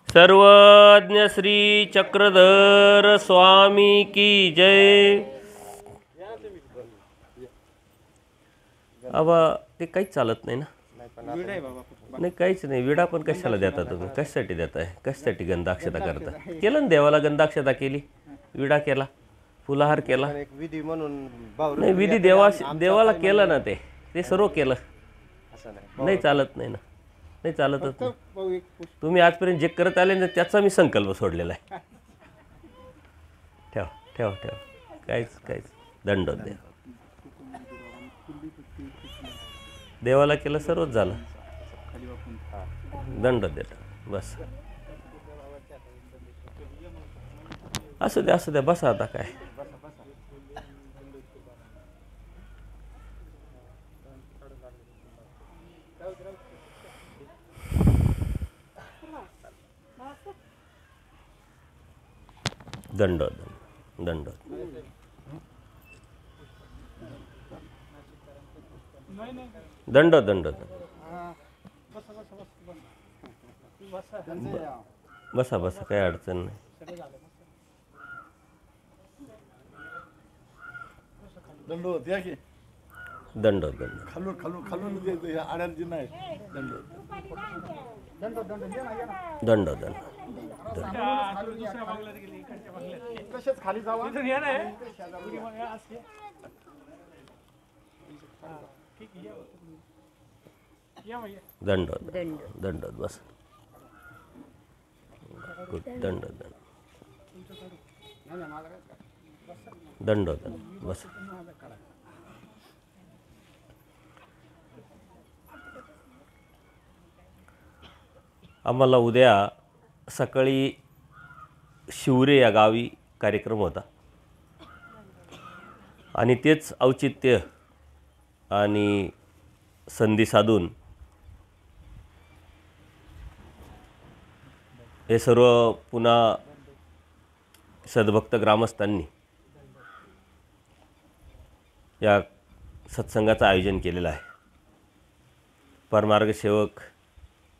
सर्वज्ञ श्री चक्रधर स्वामी की जय। अबा ते काहीच चालत नाही ना, नाही काहीच नाही। विडा पण कशाला देता तुम्ही? कशासाठी देताय? कशासाठी गंधाक्षता करता? केलं ना देवाला, गंधाक्षता केली, विडा केला, फुलहार केला, विधी म्हणून नाही विधी देवाला केलं ना, ते सर्व केलं, नाही चालत नाही ना, नाही चालतच नाही। तुम्ही आजपर्यंत जे करत आले ना त्याचा मी संकल्प सोडलेला आहे। ठेव ठेव ठेव, काहीच दंड द्या, देवाला केलं सर्वच झालं, दंड देत बस। असू द्या बसा आता काय। दंड दंड दंड दंड बसा बसा, काही अडचण नाही। दंड द्या की, दंड खालून खालून खालून आड्याची नाही दंड दंड दंड कशाच खाली जावा दंड दंड बस, दंड दंड दंड बस। आम्हाला उद्या सकाळी शिवरे या गावी कार्यक्रम होता आणि तेच औचित्य आणि संधी साधून हे सर्व पुन्हा सद्भक्त ग्रामस्थांनी या सत्संगाचं आयोजन केलेलं आहे। परमार्ग सेवक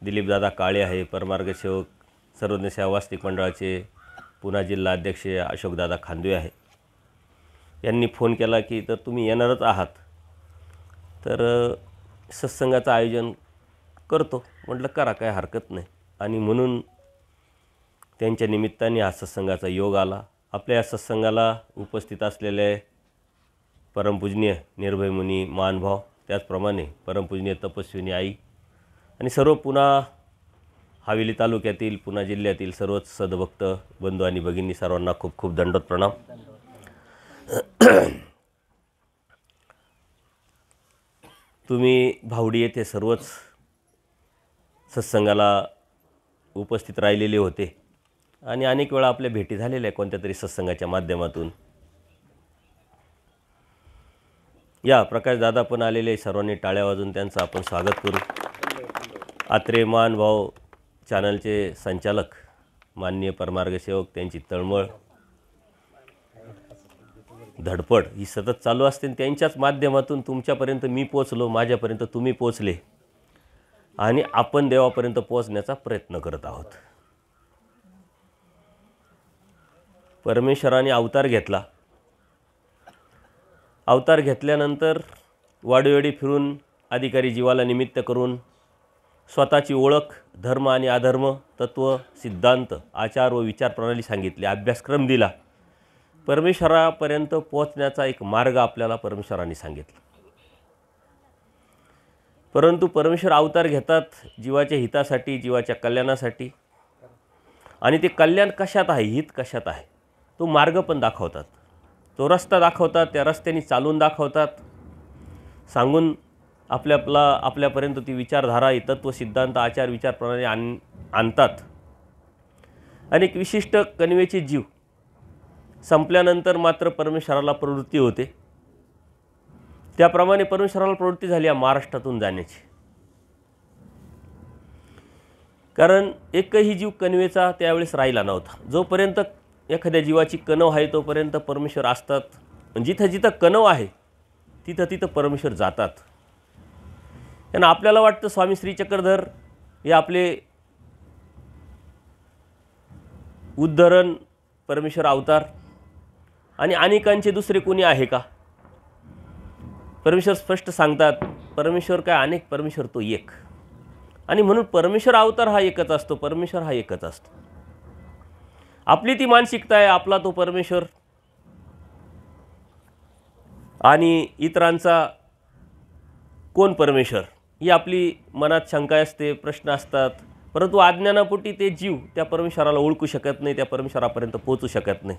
दिलीपदादा काळे आहे, परमार्ग सेवक सर्वज्ञ सेवा वास्तविक मंडळाचे पुणा जिल्हा अध्यक्ष अशोकदादा खांदवे आहे। यांनी फोन केला की तर तुम्ही येणारच आहात तर सत्संगाचं आयोजन करतो, म्हटलं करा, काय हरकत नाही। आणि म्हणून त्यांच्या निमित्ताने हा सत्संगाचा योग आला। आपल्या या सत्संगाला उपस्थित असलेले परमपूजनीय निर्भय मुनी महानुभाव, त्याचप्रमाणे परमपूजनीय तपस्विनी आई आणि सर्व पुणा हवेली तालुक्यातील, पुणा जिल्ह्यातील सर्वच सद्भक्त बंधू आणि भगिनी, सर्वांना खूप खूप दंडवत प्रणाम। तुम्ही भावडी येथे सर्वच सत्संगाला उपस्थित राहिलेले होते आणि अनेक वेळा आपल्या भेटी झालेल्या कोणत्या तरी सत्संगाच्या माध्यमातून। या प्रकाशदादा पण आलेले, सर्वांनी टाळ्या वाजून त्यांचं आपण स्वागत करू। आत्रे महानुभाव चॅनलचे संचालक माननीय परमार्ग सेवक, त्यांची तळमळ धडपड ही सतत चालू असते, त्यांच्याच माध्यमातून तुमच्यापर्यंत मी पोचलो, माझ्यापर्यंत तुम्ही पोचले आणि आपण देवापर्यंत पोचण्याचा प्रयत्न करत आहोत। परमेश्वराने अवतार घेतला, अवतार घेतल्यानंतर वाडोवेडी फिरून अधिकारी जीवाला निमित्त करून स्वतःची ओळख, धर्म आणि अधर्म, तत्व, सिद्धांत, आचार व विचार प्रणाली सांगितली, अभ्यासक्रम दिला, परमेश्वरापर्यंत पोहोचण्याचा एक मार्ग आपल्याला परमेश्वराने सांगितला। परंतु परमेश्वर अवतार घेतात जीवाच्या हितासाठी, जीवाच्या कल्याणासाठी, आणि ते कल्याण कशात आहे, हित कशात आहे, तो मार्ग पण दाखवतात, तो रस्ता दाखवतात, त्या रस्त्याने चालून दाखवतात, सांगून आपल्यापर्यंत ती विचारधारा, तत्व, सिद्धांत, आचार, विचार प्रणाली आणतात। आणि एक विशिष्ट कणवेचे जीव संपल्यानंतर मात्र परमेश्वराला प्रवृत्ती होते, त्याप्रमाणे परमेश्वराला प्रवृत्ती झाली या महाराष्ट्रातून जाण्याची। कारण एकही जीव कणवेचा त्यावेळेस राहिला नव्हता। जोपर्यंत एखाद्या जीवाची कणव आहे तोपर्यंत परमेश्वर असतात, जिथं जिथं कणव आहे तिथं तिथं परमेश्वर जातात। त्यांना आपल्याला वाटतं स्वामी श्री चक्रधर हे आपले उद्धरण परमेश्वर अवतार आणि अनेकांचे दुसरे कोणी आहे का? परमेश्वर स्पष्ट सांगतात, परमेश्वर काय अनेक, परमेश्वर तो एक. आणि म्हणून परमेश्वर अवतार हा एकच असतो, परमेश्वर हा एकच असतो. आपली ती मानसिकता आहे, आपला तो परमेश्वर आणि इतरांचा कोण परमेश्वर, ही आपली मनात शंका असते, प्रश्न असतात. परंतु अज्ञानापोटी ते जीव त्या परमेश्वराला ओळखू शकत नाही, त्या परमेश्वरापर्यंत पोहोचू शकत नाही.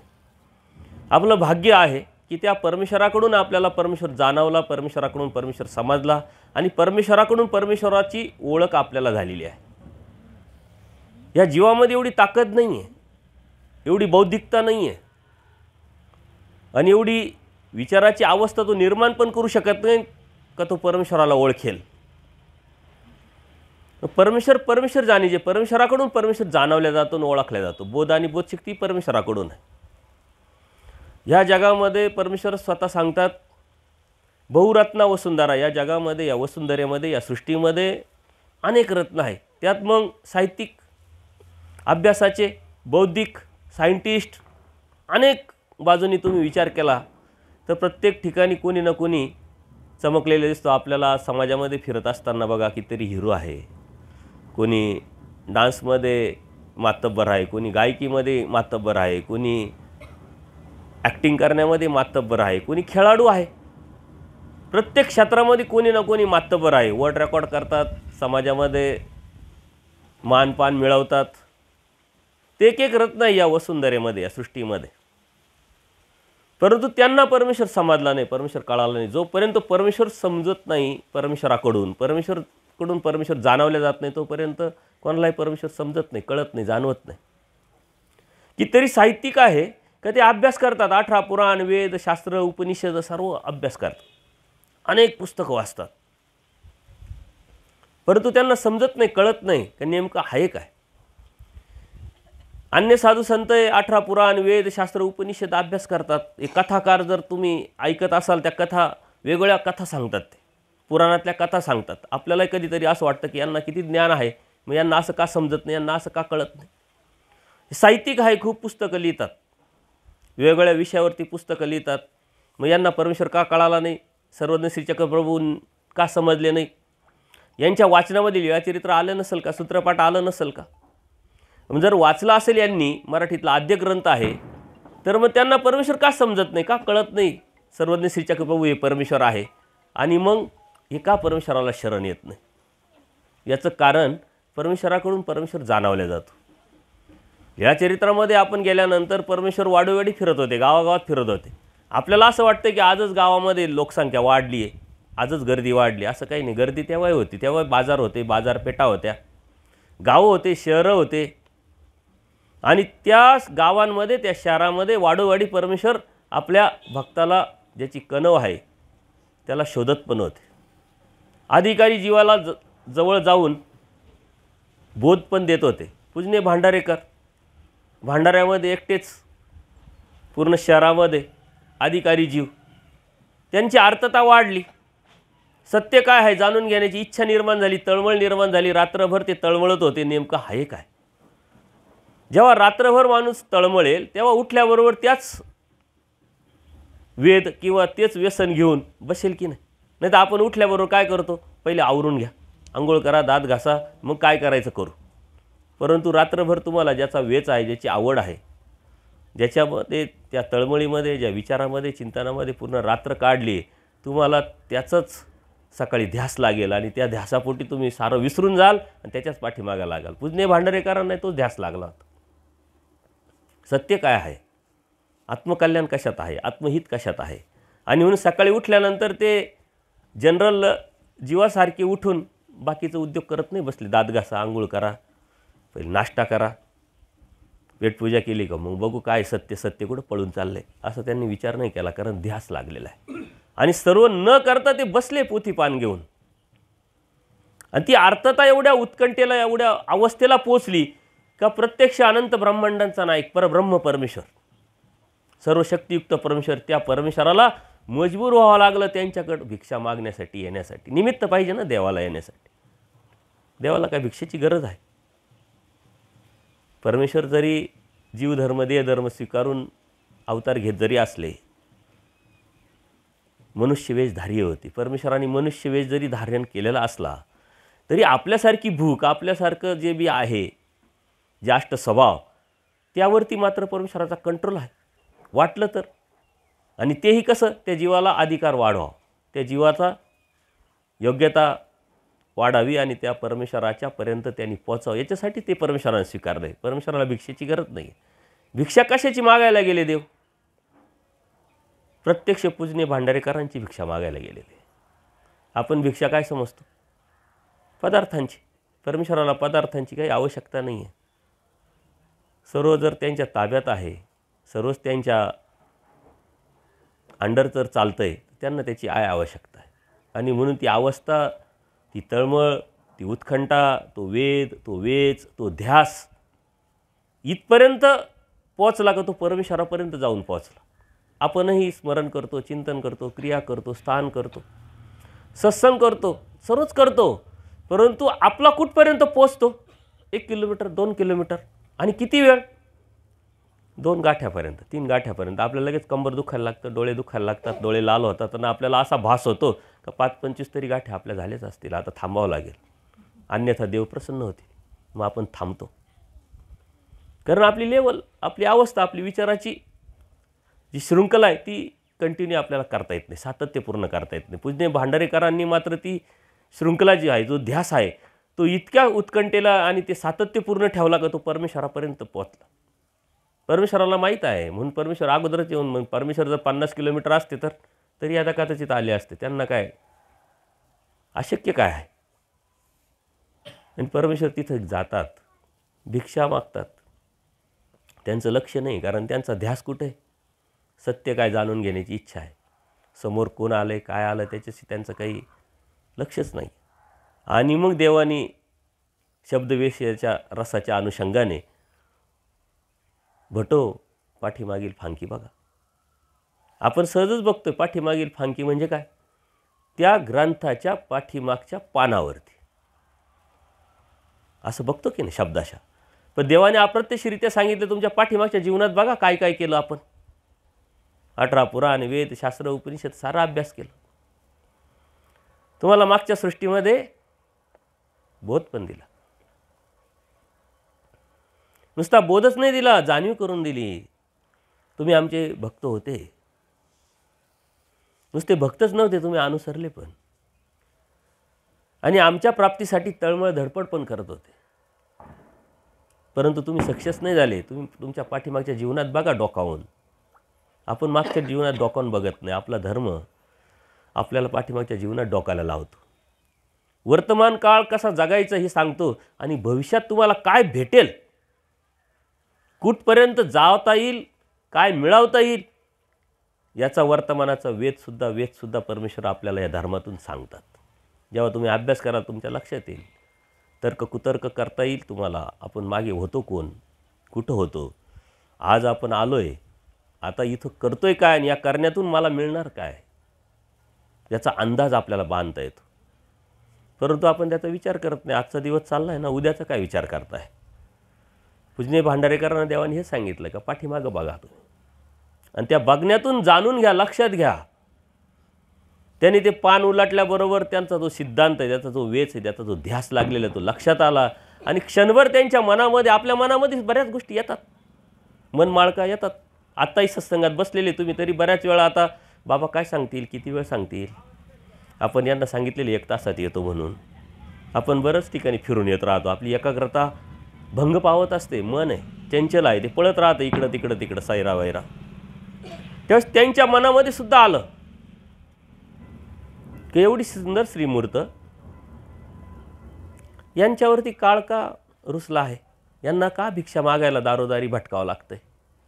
आपलं भाग्य आहे की त्या परमेश्वराकडून आपल्याला परमेश्वर जाणवला, परमेश्वराकडून परमेश्वर समजला आणि परमेश्वराकडून परमेश्वराची ओळख आपल्याला झालेली आहे. या जीवामध्ये एवढी ताकद नाही आहे, एवढी बौद्धिकता नाही आहे आणि एवढी विचाराची अवस्था तो निर्माण पण करू शकत नाही का तो परमेश्वराला ओळखेल. परमेश्वर जाणीजे, परमेश्वराकडून परमेश्वर जाणवल्या जातो आणि ओळखल्या जातो. बोध आणि बोधशक्ती परमेश्वराकडून आहे. ह्या जगामध्ये परमेश्वर स्वतः सांगतात, बहुरत्ना वसुंधरा. या जगामध्ये, या वसुंधरेमध्ये, या सृष्टीमध्ये अनेक रत्न आहेत. त्यात मग साहित्यिक अभ्यासाचे, बौद्धिक, सायंटिस्ट अनेक बाजूंनी तुम्ही विचार केला तर प्रत्येक ठिकाणी कोणी ना कोणी चमकलेले दिसतो. आपल्याला समाजामध्ये फिरत असताना बघा कितीतरी हिरो आहे. कोणी डान्समध्ये मातब्बर आहे, कोणी गायकीमध्ये मातब्बर आहे, कोणी ॲक्टिंग करण्यामध्ये मातब्बर आहे, कोणी खेळाडू आहे. प्रत्येक क्षेत्रामध्ये कोणी ना कोणी मातब्बर आहे. वर्ल्ड रेकॉर्ड करतात, समाजामध्ये मानपान मिळवतात. ते एक एक रत्न आहे या वसुंधरेमध्ये, या सृष्टीमध्ये. परंतु त्यांना परमेश्वर समजला नाही, परमेश्वर कळाला नाही. जोपर्यंत परमेश्वर समजत नाही परमेश्वराकडून, परमेश्वर जाणवल्या जात नाही, तोपर्यंत कोणालाही परमेश्वर समजत नाही, कळत नाही, जाणवत नाही. कितीतरी साहित्यिक आहे का ते अभ्यास करतात, 18 पुराण, वेद, शास्त्र, उपनिषद सर्व अभ्यास करतात, अनेक पुस्तकं वाचतात. परंतु त्यांना समजत नाही, कळत नाही की नेमकं आहे काय. अन्य साधू संत 18 पुराण, वेद, शास्त्र, उपनिषद अभ्यास करतात. एक कथाकार जर तुम्ही ऐकत असाल, त्या कथा वेगवेगळ्या कथा सांगतात, ते पुराणातल्या कथा सांगतात. आपल्याला कधीतरी असं वाटतं की यांना किती ज्ञान आहे, मग यांना असं का समजत नाही, यांना असं का कळत नाही. साहित्यिक आहे, खूप पुस्तकं लिहितात, वेगवेगळ्या विषयावरती पुस्तकं लिहितात. मग यांना परमेश्वर का कळाला नाही, सर्वज्ञ श्रीचक्र प्रभू का समजले नाही, यांच्या वाचनामध्ये लीळाचरित्र आलं नसेल का, सूत्रपाठ आलं नसेल का. जर वाचलं असेल यांनी, मराठीतला आद्य ग्रंथ आहे, तर मग त्यांना परमेश्वर का समजत नाही, का कळत नाही सर्वज्ञ श्रीचक्र प्रभू हे परमेश्वर आहे, आणि मग हे का परमेश्वराला शरण येत नाही. याचं कारण परमेश्वराकडून परमेश्वर जाणवल्या जातो. या चरित्रामध्ये आपण गेल्यानंतर परमेश्वर वाडोवाडी फिरत होते, गावागावात फिरत होते. आपल्याला असं वाटतं की आजच गावामध्ये लोकसंख्या वाढली आहे, आजच गर्दी वाढली. असं काही नाही, गर्दी तेव्हाही होती. तेव्हा बाजार होते, बाजारपेठा होत्या, गावं होते, शहरं होते. आणि त्या गावांमध्ये, त्या शहरामध्ये वाडोवाडी परमेश्वर आपल्या भक्ताला, ज्याची कणव आहे त्याला शोधत पण होते. अधिकारी जीवाला जवळ जाऊन बोध पण देत होते. पूजनीय भांडारेकर भांडाऱ्यामध्ये एकटेच पूर्ण शहरामध्ये अधिकारी जीव, त्यांची आर्तता वाढली, सत्य काय आहे जाणून घेण्याची इच्छा निर्माण झाली, तळमळ निर्माण झाली. रात्रभर ते तळमळत होते, नेमकं आहे काय. जेव्हा रात्रभर माणूस तळमळेल तेव्हा उठल्याबरोबर त्याच वेद किंवा तेच व्यसन घेऊन बसेल की नाही. नाही तर आपण उठल्याबरोबर काय करतो, पहिले आवरून घ्या, आंघोळ करा, दात घासा, मग काय करायचं करू. परंतु रात्रभर तुम्हाला ज्याचा वेच आहे, ज्याची आवड आहे, ज्याच्यामध्ये त्या तळमळीमध्ये, ज्या विचारामध्ये, चिंतनामध्ये पूर्ण रात्र काढली, तुम्हाला त्याचंच सकाळी ध्यास लागेल आणि त्या ध्यासापोटी तुम्ही सारं विसरून जाल आणि त्याच्याच पाठीमागा लागाल. पूजनीय भांडारेकरांना तो ध्यास लागला होता. सत्य काय आहे, आत्मकल्याण कशात आहे, आत्महित कशात आहे. आणि म्हणून सकाळी उठल्यानंतर ते जनरल जीवासारखे उठून बाकीचं उद्योग करत नाही बसले. दात घासा, आंघोळ करा, पहिले नाश्ता करा, पेटपूजा केली का मग बघू काय सत्य कुठं पळून चाललं आहे, असं त्यांनी विचार नाही केला, कारण ध्यास लागलेला आहे. आणि सर्व न करता ते बसले पोथी पान घेऊन. आणि ती आर्तता एवढ्या उत्कंठेला, एवढ्या अवस्थेला पोचली का प्रत्यक्ष अनंत ब्रह्मांडांचा नायक परब्रह्म परमेश्वर, सर्व शक्तियुक्त परमेश्वर, त्या परमेश्वराला मजबूर व्हावं लागलं त्यांच्याकडं भिक्षा मागण्यासाठी, येण्यासाठी. निमित्त पाहिजे ना देवाला येण्यासाठी. देवाला काय भिक्षेची गरज आहे. परमेश्वर जरी जीवधर्म देहधर्म स्वीकारून अवतार घेत जरी असले, मनुष्यवेश धार्य होते. परमेश्वराने मनुष्यवेश जरी धारण केलेला असला तरी आपल्यासारखी भूक, आपल्यासारखं जे बी आहे जास्त स्वभाव, त्यावरती मात्र परमेश्वराचा कंट्रोल आहे वाटलं तर. आणि तेही कसं, त्या जीवाला अधिकार वाढवा, त्या जीवाचा योग्यता वाढावी आणि त्या परमेश्वराच्यापर्यंत त्यांनी पोचावं, याच्यासाठी ते परमेश्वराने स्वीकारलं आहे. परमेश्वराला भिक्षेची गरज नाही. भिक्षा कशाची मागायला गेले देव? प्रत्यक्ष पूजनीय भांडारेकरांची भिक्षा मागायला गेलेले. आपण भिक्षा काय समजतो? पदार्थांची. परमेश्वराला पदार्थांची काही आवश्यकता नाही आहे. सर्व जर त्यांच्या ताब्यात आहे, सर्वच त्यांच्या अंडर जर चालतं आहे, त्यांना त्याची आवश्यकता आहे. आणि म्हणून ती अवस्था, ती तळमळ, ती उत्कंठा, तो वेद, तो वेच, तो ध्यास इथपर्यंत पोचला का तो परमेश्वरापर्यंत जाऊन पोचला. आपणही स्मरण करतो, चिंतन करतो, क्रिया करतो, स्थान करतो, सत्संग करतो, सर्वच करतो, परंतु आपला कुठपर्यंत पोचतो? 1 किलोमीटर, 2 किलोमीटर, आणि किती वेळ? 2 गाठ्यापर्यंत, 3 गाठ्यापर्यंत. आपल्याला लगेच कंबर दुखायला लागतं, डोळे दुखायला लागतात, डोळे लाल होतात आणि आपल्याला असा भास होतो का 5-25 तरी गाठ्या आपल्या झाल्याच असतील, आता थांबावं लागेल, अन्यथा देव प्रसन्न होतील. मग आपण थांबतो, कारण आपली लेवल, आपली अवस्था, आपली विचाराची जी शृंखला आहे ती कंटिन्यू आपल्याला करता येत नाही, सातत्यपूर्ण करता येत नाही. पूजनीय भांडारेकरांनी मात्र ती शृंखला जी आहे, जो ध्यास आहे, तो इतक्या उत्कंठेला आणि ते सातत्यपूर्ण ठेवला का तो परमेश्वरापर्यंत पोचला. परमेश्वराला माहीत आहे, म्हणून परमेश्वर अगोदरच येऊन, मग परमेश्वर जर 50 किलोमीटर असते तर तरी आता कदाचित आले असते. त्यांना काय अशक्य काय आहे? आणि परमेश्वर तिथं जातात, भिक्षा मागतात. त्यांचं लक्ष नाही, कारण त्यांचा ध्यास कुठे आहे? सत्य काय जाणून घेण्याची इच्छा आहे. समोर कोण आलं आहे, काय आलं, त्याच्याशी त्यांचं काही लक्षच नाही. आणि मग देवाने शब्दवेशाच्या रसाच्या अनुषंगाने भटो पाठीमागील फांकी बघा. आपण सहजच बघतोय पाठीमागील फांकी म्हणजे काय? त्या ग्रंथाच्या पाठीमागच्या पानावरती असं बघतो की नाही शब्दाशा. पण देवाने अप्रत्यक्षरित्या सांगितलं, तुमच्या पाठीमागच्या जीवनात बघा काय काय केलं आपण. 18 पुराण, वेद, शास्त्र, उपनिषद सारा अभ्यास केला. तुम्हाला मागच्या सृष्टीमध्ये बोध पण दिला. नुसता बोधच नाही दिला, जाणीव करून दिली. तुम्ही आमचे भक्त होते. नुसते भक्तच नव्हते, तुम्ही अनुसरले पण, आणि आमच्या प्राप्तीसाठी तळमळ धडपड पण करत होते. परंतु तुम्ही सक्सेस नाही झाले. तुम्ही तुमच्या पाठीमागच्या जीवनात बघा डोकावून. आपण मागच्या जीवनात डोकावून बघत नाही. आपला धर्म आपल्याला पाठीमागच्या जीवनात डोकायला लावतो. वर्तमान काळ कसा जगायचं हे सांगतो, आणि भविष्यात तुम्हाला काय भेटेल, कुठपर्यंत जावता येईल, काय मिळवता येईल, याचा वर्तमानाचा वेदसुद्धा परमेश्वर आपल्याला या धर्मातून सांगतात. जेव्हा तुम्ही अभ्यास कराल तुमच्या लक्षात येईल. तर्क कुतर्क करता येईल तुम्हाला. आपण मागे होतो कोण, कुठं होतो, आज आपण आलो आहे, आता इथं करतोय काय, आणि या करण्यातून मला मिळणार काय, याचा अंदाज आपल्याला बांधता येतो. परंतु आपण त्याचा विचार करत नाही. आजचा दिवस चालला आहे ना, उद्याचा काय विचार करताय? पूजनीय भांडारेकरांना देवाने हे सांगितलं का पाठीमागं बघा तुम्ही, आणि त्या बघण्यातून जाणून घ्या, लक्षात घ्या. त्यांनी ते पान उलटल्याबरोबर त्यांचा जो सिद्धांत आहे, त्याचा जो वेच आहे, त्याचा जो ध्यास लागलेला तो लक्षात आला. आणि क्षणभर त्यांच्या मनामध्ये, आपल्या मनामध्ये बऱ्याच गोष्टी येतात, मनमाळका येतात. आत्ताही सत्संगात बसलेले तुम्ही, तरी बऱ्याच वेळा आता बाबा काय सांगतील, किती वेळ सांगतील. आपण यांना सांगितलेले 1 तासात येतो म्हणून आपण बरंच ठिकाणी फिरून येत राहतो. आपली एकाग्रता भंग पावत असते. मन आहे, चंचल आहे, ते पळत राहतं इकडं तिकडं सैरा वैरा. त्यावेळेस त्यांच्या मनामध्ये सुद्धा आलं की एवढी सुंदर श्रीमूर्त, यांच्यावरती काळ का रुसला आहे, यांना का भिक्षा मागायला दारोदारी भटकावं लागतंय,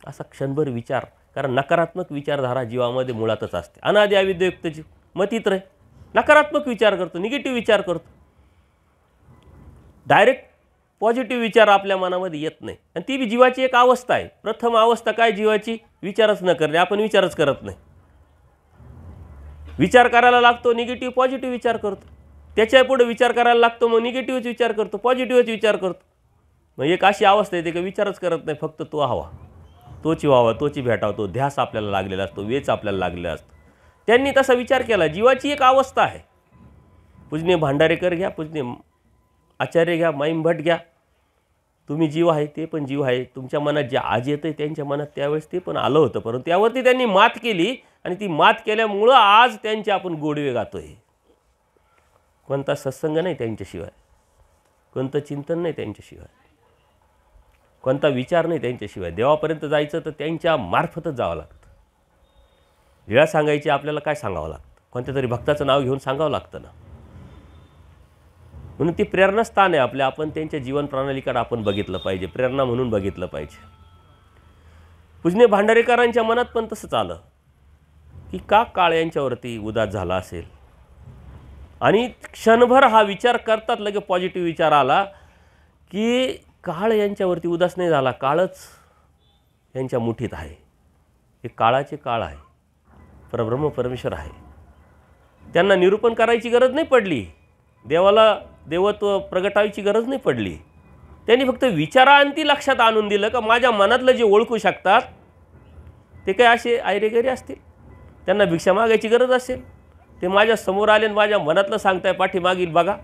असा क्षणभर विचार. कारण नकारात्मक विचारधारा जीवामध्ये मुळातच असते. अनादि अविद्यायुक्त जीव मतीत रे नकारात्मक विचार करतो, निगेटिव्ह विचार करतो. डायरेक्ट पॉझिटिव्ह विचार आपल्या मनामध्ये येत नाही. आणि ती जीवाची एक अवस्था आहे. प्रथम अवस्था काय जीवाची? विचारच न करणे. आपण विचारच करत नाही. विचार करायला लागतो, निगेटिव्ह पॉझिटिव्ह विचार करतो. त्याच्या पुढे विचार करायला लागतो, मग निगेटिव्हच विचार करतो, पॉझिटिव्हच विचार करतो. मग एक अशी अवस्था येते की विचारच करत नाही, फक्त तो हवा, तोची व्हावा, तोची भेटावा, तो ध्यास आपल्याला लागलेला असतो, वेच आपल्याला लागलेला असतो. त्यांनी तसा विचार केला. जीवाची एक अवस्था आहे. पूजनीय भांडारेकर घ्या, पूजनीय आचार्य घ्या, माईमभट घ्या, तुम्ही जीव आहे, ते पण जीव आहे. तुमच्या मनात जे आज येतं त्यांच्या मनात त्यावेळेस ते पण आलं होतं, परंतु त्यावरती त्यांनी मात केली आणि ती मात केल्यामुळं आज त्यांचे आपण गोडवे गातोय. कोणता सत्संग नाही त्यांच्याशिवाय, कोणतं चिंतन नाही त्यांच्याशिवाय, कोणता विचार नाही त्यांच्याशिवाय. देवापर्यंत जायचं तर त्यांच्या मार्फतच जावं लागतं. लीळा सांगायची आपल्याला काय सांगावं लागतं, कोणत्या तरी भक्ताचं नाव घेऊन सांगावं लागतं ना. म्हणून ती प्रेरणास्थान आहे आपल्या. आपण त्यांच्या जीवन प्रणालीकडे आपण बघितलं पाहिजे, प्रेरणा म्हणून बघितलं पाहिजे. पूजनीय भांडारेकरांच्या मनात पण तसंच आलं की का काळ यांच्यावरती उदास झाला असेल. आणि क्षणभर हा विचार करतात, लगे पॉझिटिव्ह विचार आला की काळ यांच्यावरती उदास नाही झाला, काळच यांच्या मुठीत आहे. हे काळाचे काळ आहे, परब्रह्म परमेश्वर आहे. त्यांना निरूपण करायची गरज नाही पडली, देवाला देवत्व प्रगटायची गरज नाही पडली. त्यांनी फक्त विचारांती लक्षात आणून दिलं का माझ्या मनातलं जे ओळखू शकतात ते काय असे आयरेगेरे असतील, त्यांना भिक्षा मागायची गरज असेल, ते माझ्या समोर आले आणि माझ्या मनातलं सांगताय पाठीमागील बघा,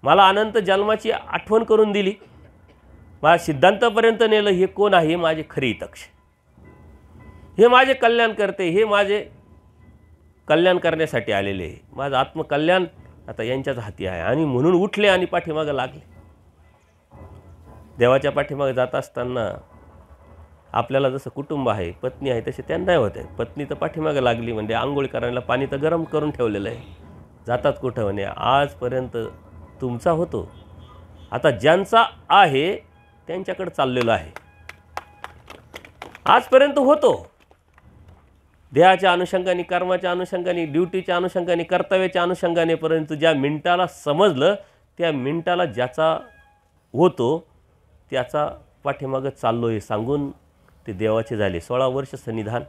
मला अनंत जन्माची आठवण करून दिली, माझ्या सिद्धांतापर्यंत नेलं. हे कोण आहे? माझे खरे हितक्ष, हे माझे कल्याण करते, हे माझे कल्याण करण्यासाठी आलेले, माझं आत्मकल्याण आता यांच्याच हाती आहे. आणि म्हणून उठले आणि पाठीमागं लागले. देवाच्या पाठीमागे जात असताना आपल्याला जसं कुटुंब आहे, पत्नी आहे, तसे त्यांनाही होते. पत्नी तर पाठीमागे लागली म्हणजे आंघोळ करायला पाणी तर गरम करून ठेवलेलं आहे. जातात कुठं म्हणे आजपर्यंत तुमचा होतो, आता ज्यांचा आहे त्यांच्याकडे चाललेलो आहे. आजपर्यंत होतो देहाच्या अनुषंगाने, कर्माच्या अनुषंगाने, ड्युटीच्या अनुषंगाने, कर्तव्याच्या अनुषंगाने, परंतु ज्या मिनिटाला समजलं त्या मिनिटाला ज्याचा होतो त्याचा पाठीमागं चाललो हे सांगून ते देवाचे झाले. 16 वर्ष सन्निधान,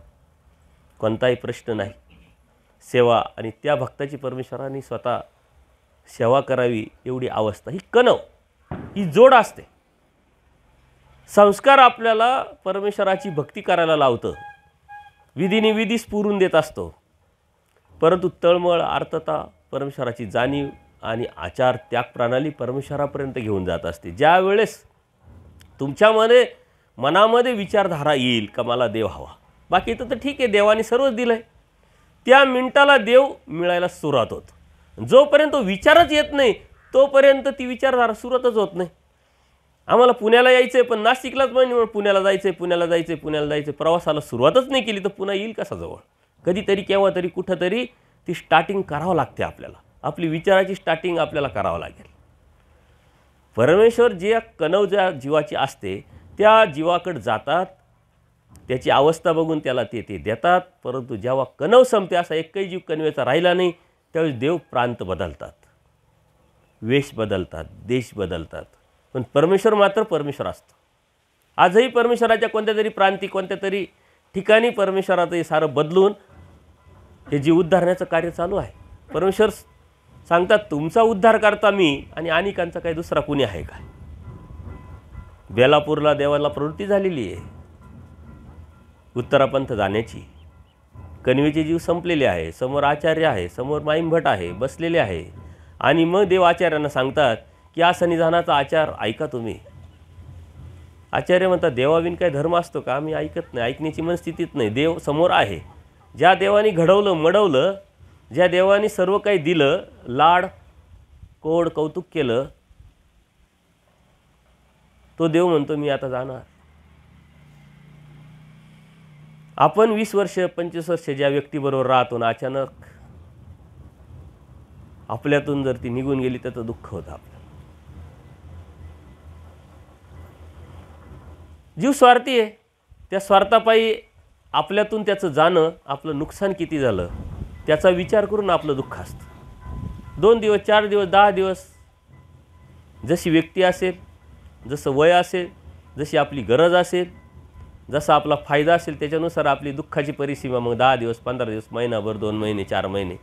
कोणताही प्रश्न नाही. सेवा आणि त्या भक्ताची परमेश्वराने स्वतः सेवा करावी एवढी अवस्था, ही कणव, ही जोड असते. संस्कार आपल्याला परमेश्वराची भक्ती करायला लावतं, विधीने विधी स्फुरून देत असतो, परंतु तळमळ, आर्तता, परमेश्वराची जाणीव आणि आचार त्याग प्रणाली परमेश्वरापर्यंत घेऊन जात असते. ज्या वेळेस तुमच्यामध्ये मनामध्ये विचारधारा येईल का मला देव हवा, बाकी तर ठीक आहे, देवाने सर्वच दिलं आहे, त्या मिनिटाला देव मिळायला सुरुवात होतं. जोपर्यंत विचारच येत नाही तोपर्यंत ती विचारधारा सुरुवातच होत नाही. आम्हाला पुण्याला यायचं आहे पण नाशिकलाच म्हणजे पुण्याला जायचं आहे, पुण्याला जायचं आहे, पुण्याला जायचं आहे, प्रवासाला सुरुवातच नाही केली तर पुन्हा येईल कसा जवळ. कधीतरी केव्हा तरी कुठंतरी ती स्टार्टिंग करावं लागते आपल्याला, आपली विचाराची स्टार्टिंग आपल्याला करावं लागेल. परमेश्वर जे कणव ज्या जीवाची असते त्या जीवाकडे जातात, त्याची अवस्था बघून त्याला ते देतात, परंतु जेव्हा कणव संपते, असा एकही जीव कणवेचा राहिला नाही, त्यावेळेस देव प्रांत बदलतात, वेश बदलतात, देश बदलतात, पण परमेश्वर मात्र परमेश्वर असतो. आजही परमेश्वराच्या कोणत्या तरी प्रांती, कोणत्या तरी ठिकाणी परमेश्वराचं हे सारं बदलून हे जीव उद्धारण्याचं कार्य चालू आहे. परमेश्वर सांगतात तुमचा उद्धार करता मी आणि अनेकांचा काही दुसरा कुणी आहे का. बेलापूरला देवाला प्रवृत्ती झालेली आहे उत्तरापंथ जाण्याची. कणवेचे जीव संपलेले आहे, समोर आचार्य आहे, समोर माईमभट आहे, बसलेले आहे. आणि मग देव आचार्यांना सांगतात की या सन्निधानाचा आचार ऐका तुम्ही. आचार्य म्हणतात देवाविन काय धर्म असतो का, आम्ही ऐकत नाही, ऐकण्याची मनस्थितीत नाही. देव समोर आहे, ज्या देवाने घडवलं, मडवलं, ज्या देवाने सर्व काही दिलं, लाड कोड कौतुक केलं, तो देव म्हणतो मी आता जाणार. आपण 20 वर्ष 25 वर्ष ज्या व्यक्तीबरोबर राहतो ना, अचानक आपल्यातून जर ती निघून गेली तर दुःख होतं आपल्याला. जीव स्वार्थी आहे, त्या स्वार्थापायी आपल्यातून त्याचं जाणं, आपलं नुकसान किती झालं त्याचा विचार करून आपलं दुःख असतं. 2 दिवस 4 दिवस 10 दिवस, जशी व्यक्ती असेल, जसं वय असेल, जशी आपली गरज असेल, जसा आपला फायदा असेल, त्याच्यानुसार आपली दुःखाची परिसीमा मग 10 दिवस 15 दिवस, महिनाभर, 2 महिने, 4 महिने.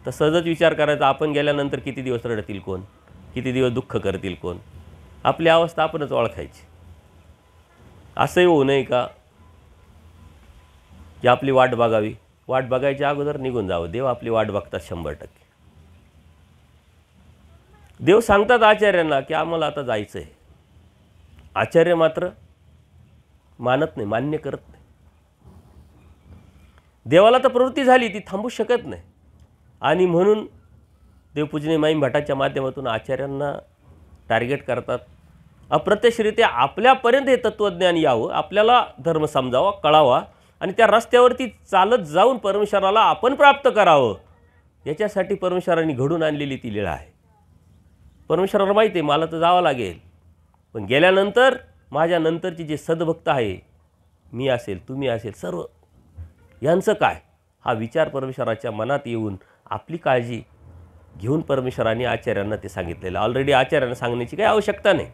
तर सहजच विचार करायचा आपण गेल्यानंतर किती दिवस रडतील कोण, किती दिवस दुःख करतील कोण. आपली अवस्था आपणच ओळखायची. असंही होऊ नये का की आपली वाट बघावी, वाट बघायच्या अगोदर निघून जावं. देव आपली वाट बघतात 100%. देव सांगतात आचार्यांना की आम्हाला आता जायचं आहे. आचार्य मात्र मानत नाही, मान्य करत नाही. देवाला तर प्रवृत्ती झाली, ती थांबू शकत नाही. आणि म्हणून देवपूजनीय माईम भटाच्या माध्यमातून आचार्यांना टार्गेट करतात. अप्रत्यक्षरित्या आपल्यापर्यंत हे तत्त्वज्ञान यावं, आपल्याला धर्म समजावा, कळावा आणि त्या रस्त्यावरती चालत जाऊन परमेश्वराला आपण प्राप्त करावं, याच्यासाठी परमेश्वराने घडून आणलेली ती लीळा आहे. परमेश्वराला माहिती आहे मला तर जावं लागेल, पण गेल्यानंतर माझ्या नंतरची जे सद्भक्त आहे, मी असेल, तुम्ही असेल, सर्व यांचं काय, हा विचार परमेश्वराच्या मनात येऊन आपली काळजी घेऊन परमेश्वराने आचार्यांना ते सांगितलेलं. ऑलरेडी आचार्यांना सांगण्याची काही आवश्यकता नाही,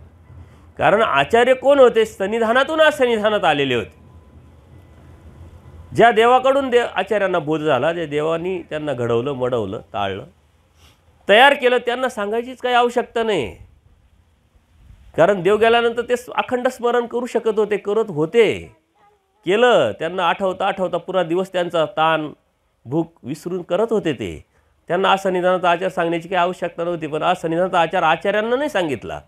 कारण आचार्य कोण होते? सन्निधानातून सन्निधानात आलेले होते. ज्या देवाकडून आचार्यांना बोध झाला, ज्या देवानी त्यांना घडवलं, मडवलं, ताळलं, तयार केलं, त्यांना सांगायचीच काही आवश्यकता नाही. कारण देव गेल्यानंतर ते अखंड स्मरण करू शकत होते, करत होते, केलं. त्यांना आठवता पुरा दिवस त्यांचा ताण भूक विसरून करत होते ते. त्यांना असन्निधानाचा आचार सांगण्याची काही आवश्यकता नव्हती. पण असन्निधानाचा आचार आचार्यांना नाही सांगितला,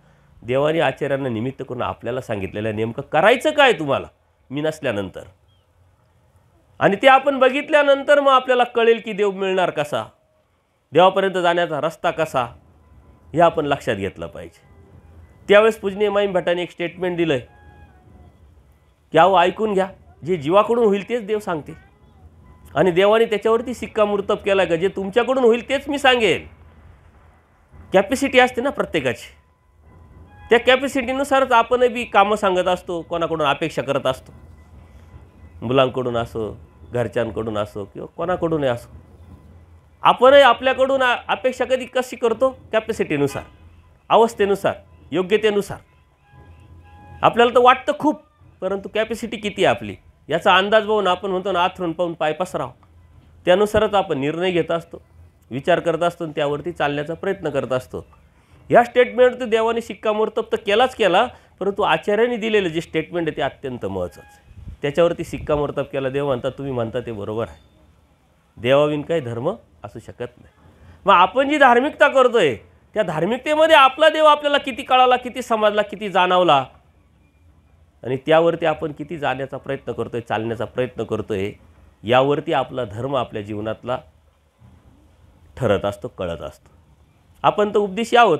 देवाने आचार्यांना निमित्त करून आपल्याला सांगितलेलं. नेमकं करायचं काय तुम्हाला मी नसल्यानंतर, आणि ते आपण बघितल्यानंतर मग आपल्याला कळेल की देव मिळणार कसा, देवापर्यंत जाण्याचा रस्ता कसा, हे आपण लक्षात घेतलं पाहिजे. त्यावेळेस पूजनीय माईम भटाने एक स्टेटमेंट दिलं आहे की अहो ऐकून घ्या, जे जीवाकडून होईल तेच देव सांगते. आणि देवाने त्याच्यावरती शिक्कामोर्तब केला का जे तुमच्याकडून होईल तेच मी सांगेन. कॅपॅसिटी असते ना प्रत्येकाची, त्या कॅपॅसिटीनुसारच आपण बी कामं सांगत असतो, कोणाकडून अपेक्षा करत असतो, मुलांकडून असो, घरच्यांकडून असो किंवा कोणाकडूनही असो. आपणही आपल्याकडून अपेक्षा कशी करतो? कॅपॅसिटीनुसार, अवस्थेनुसार, योग्यतेनुसार. आपल्याला तर वाटतं खूप, परंतु कॅपॅसिटी किती आहे आपली याचा अंदाज पाहून आपण म्हणतो ना, आथरून पाहून पाय पसराव, त्यानुसारच आपण निर्णय घेत असतो, विचार करत असतो आणि त्यावरती चालण्याचा प्रयत्न करत असतो. ह्या स्टेटमेंटवरती देवाने शिक्कामोर्तब तर केलाच केला, परंतु आचार्यांनी दिलेलं जे स्टेटमेंट आहे ते अत्यंत महत्त्वाचं आहे. त्याच्यावरती शिक्कामोर्तब केला. देव म्हणतात तुम्ही म्हणता ते बरोबर आहे, देवाविन काही धर्म असू शकत नाही. मग आपण जी धार्मिकता करतोय त्या धार्मिकतेमध्ये आपला देव आपल्याला किती कळाला, किती समजला, किती जाणवला, आणि त्यावरती आपण किती जाण्याचा प्रयत्न करतोय, चालण्याचा प्रयत्न करतोय, यावरती आपला धर्म आपल्या जीवनातला ठरत असतो, कळत असतो. आपण तर उपदेशी आहोत,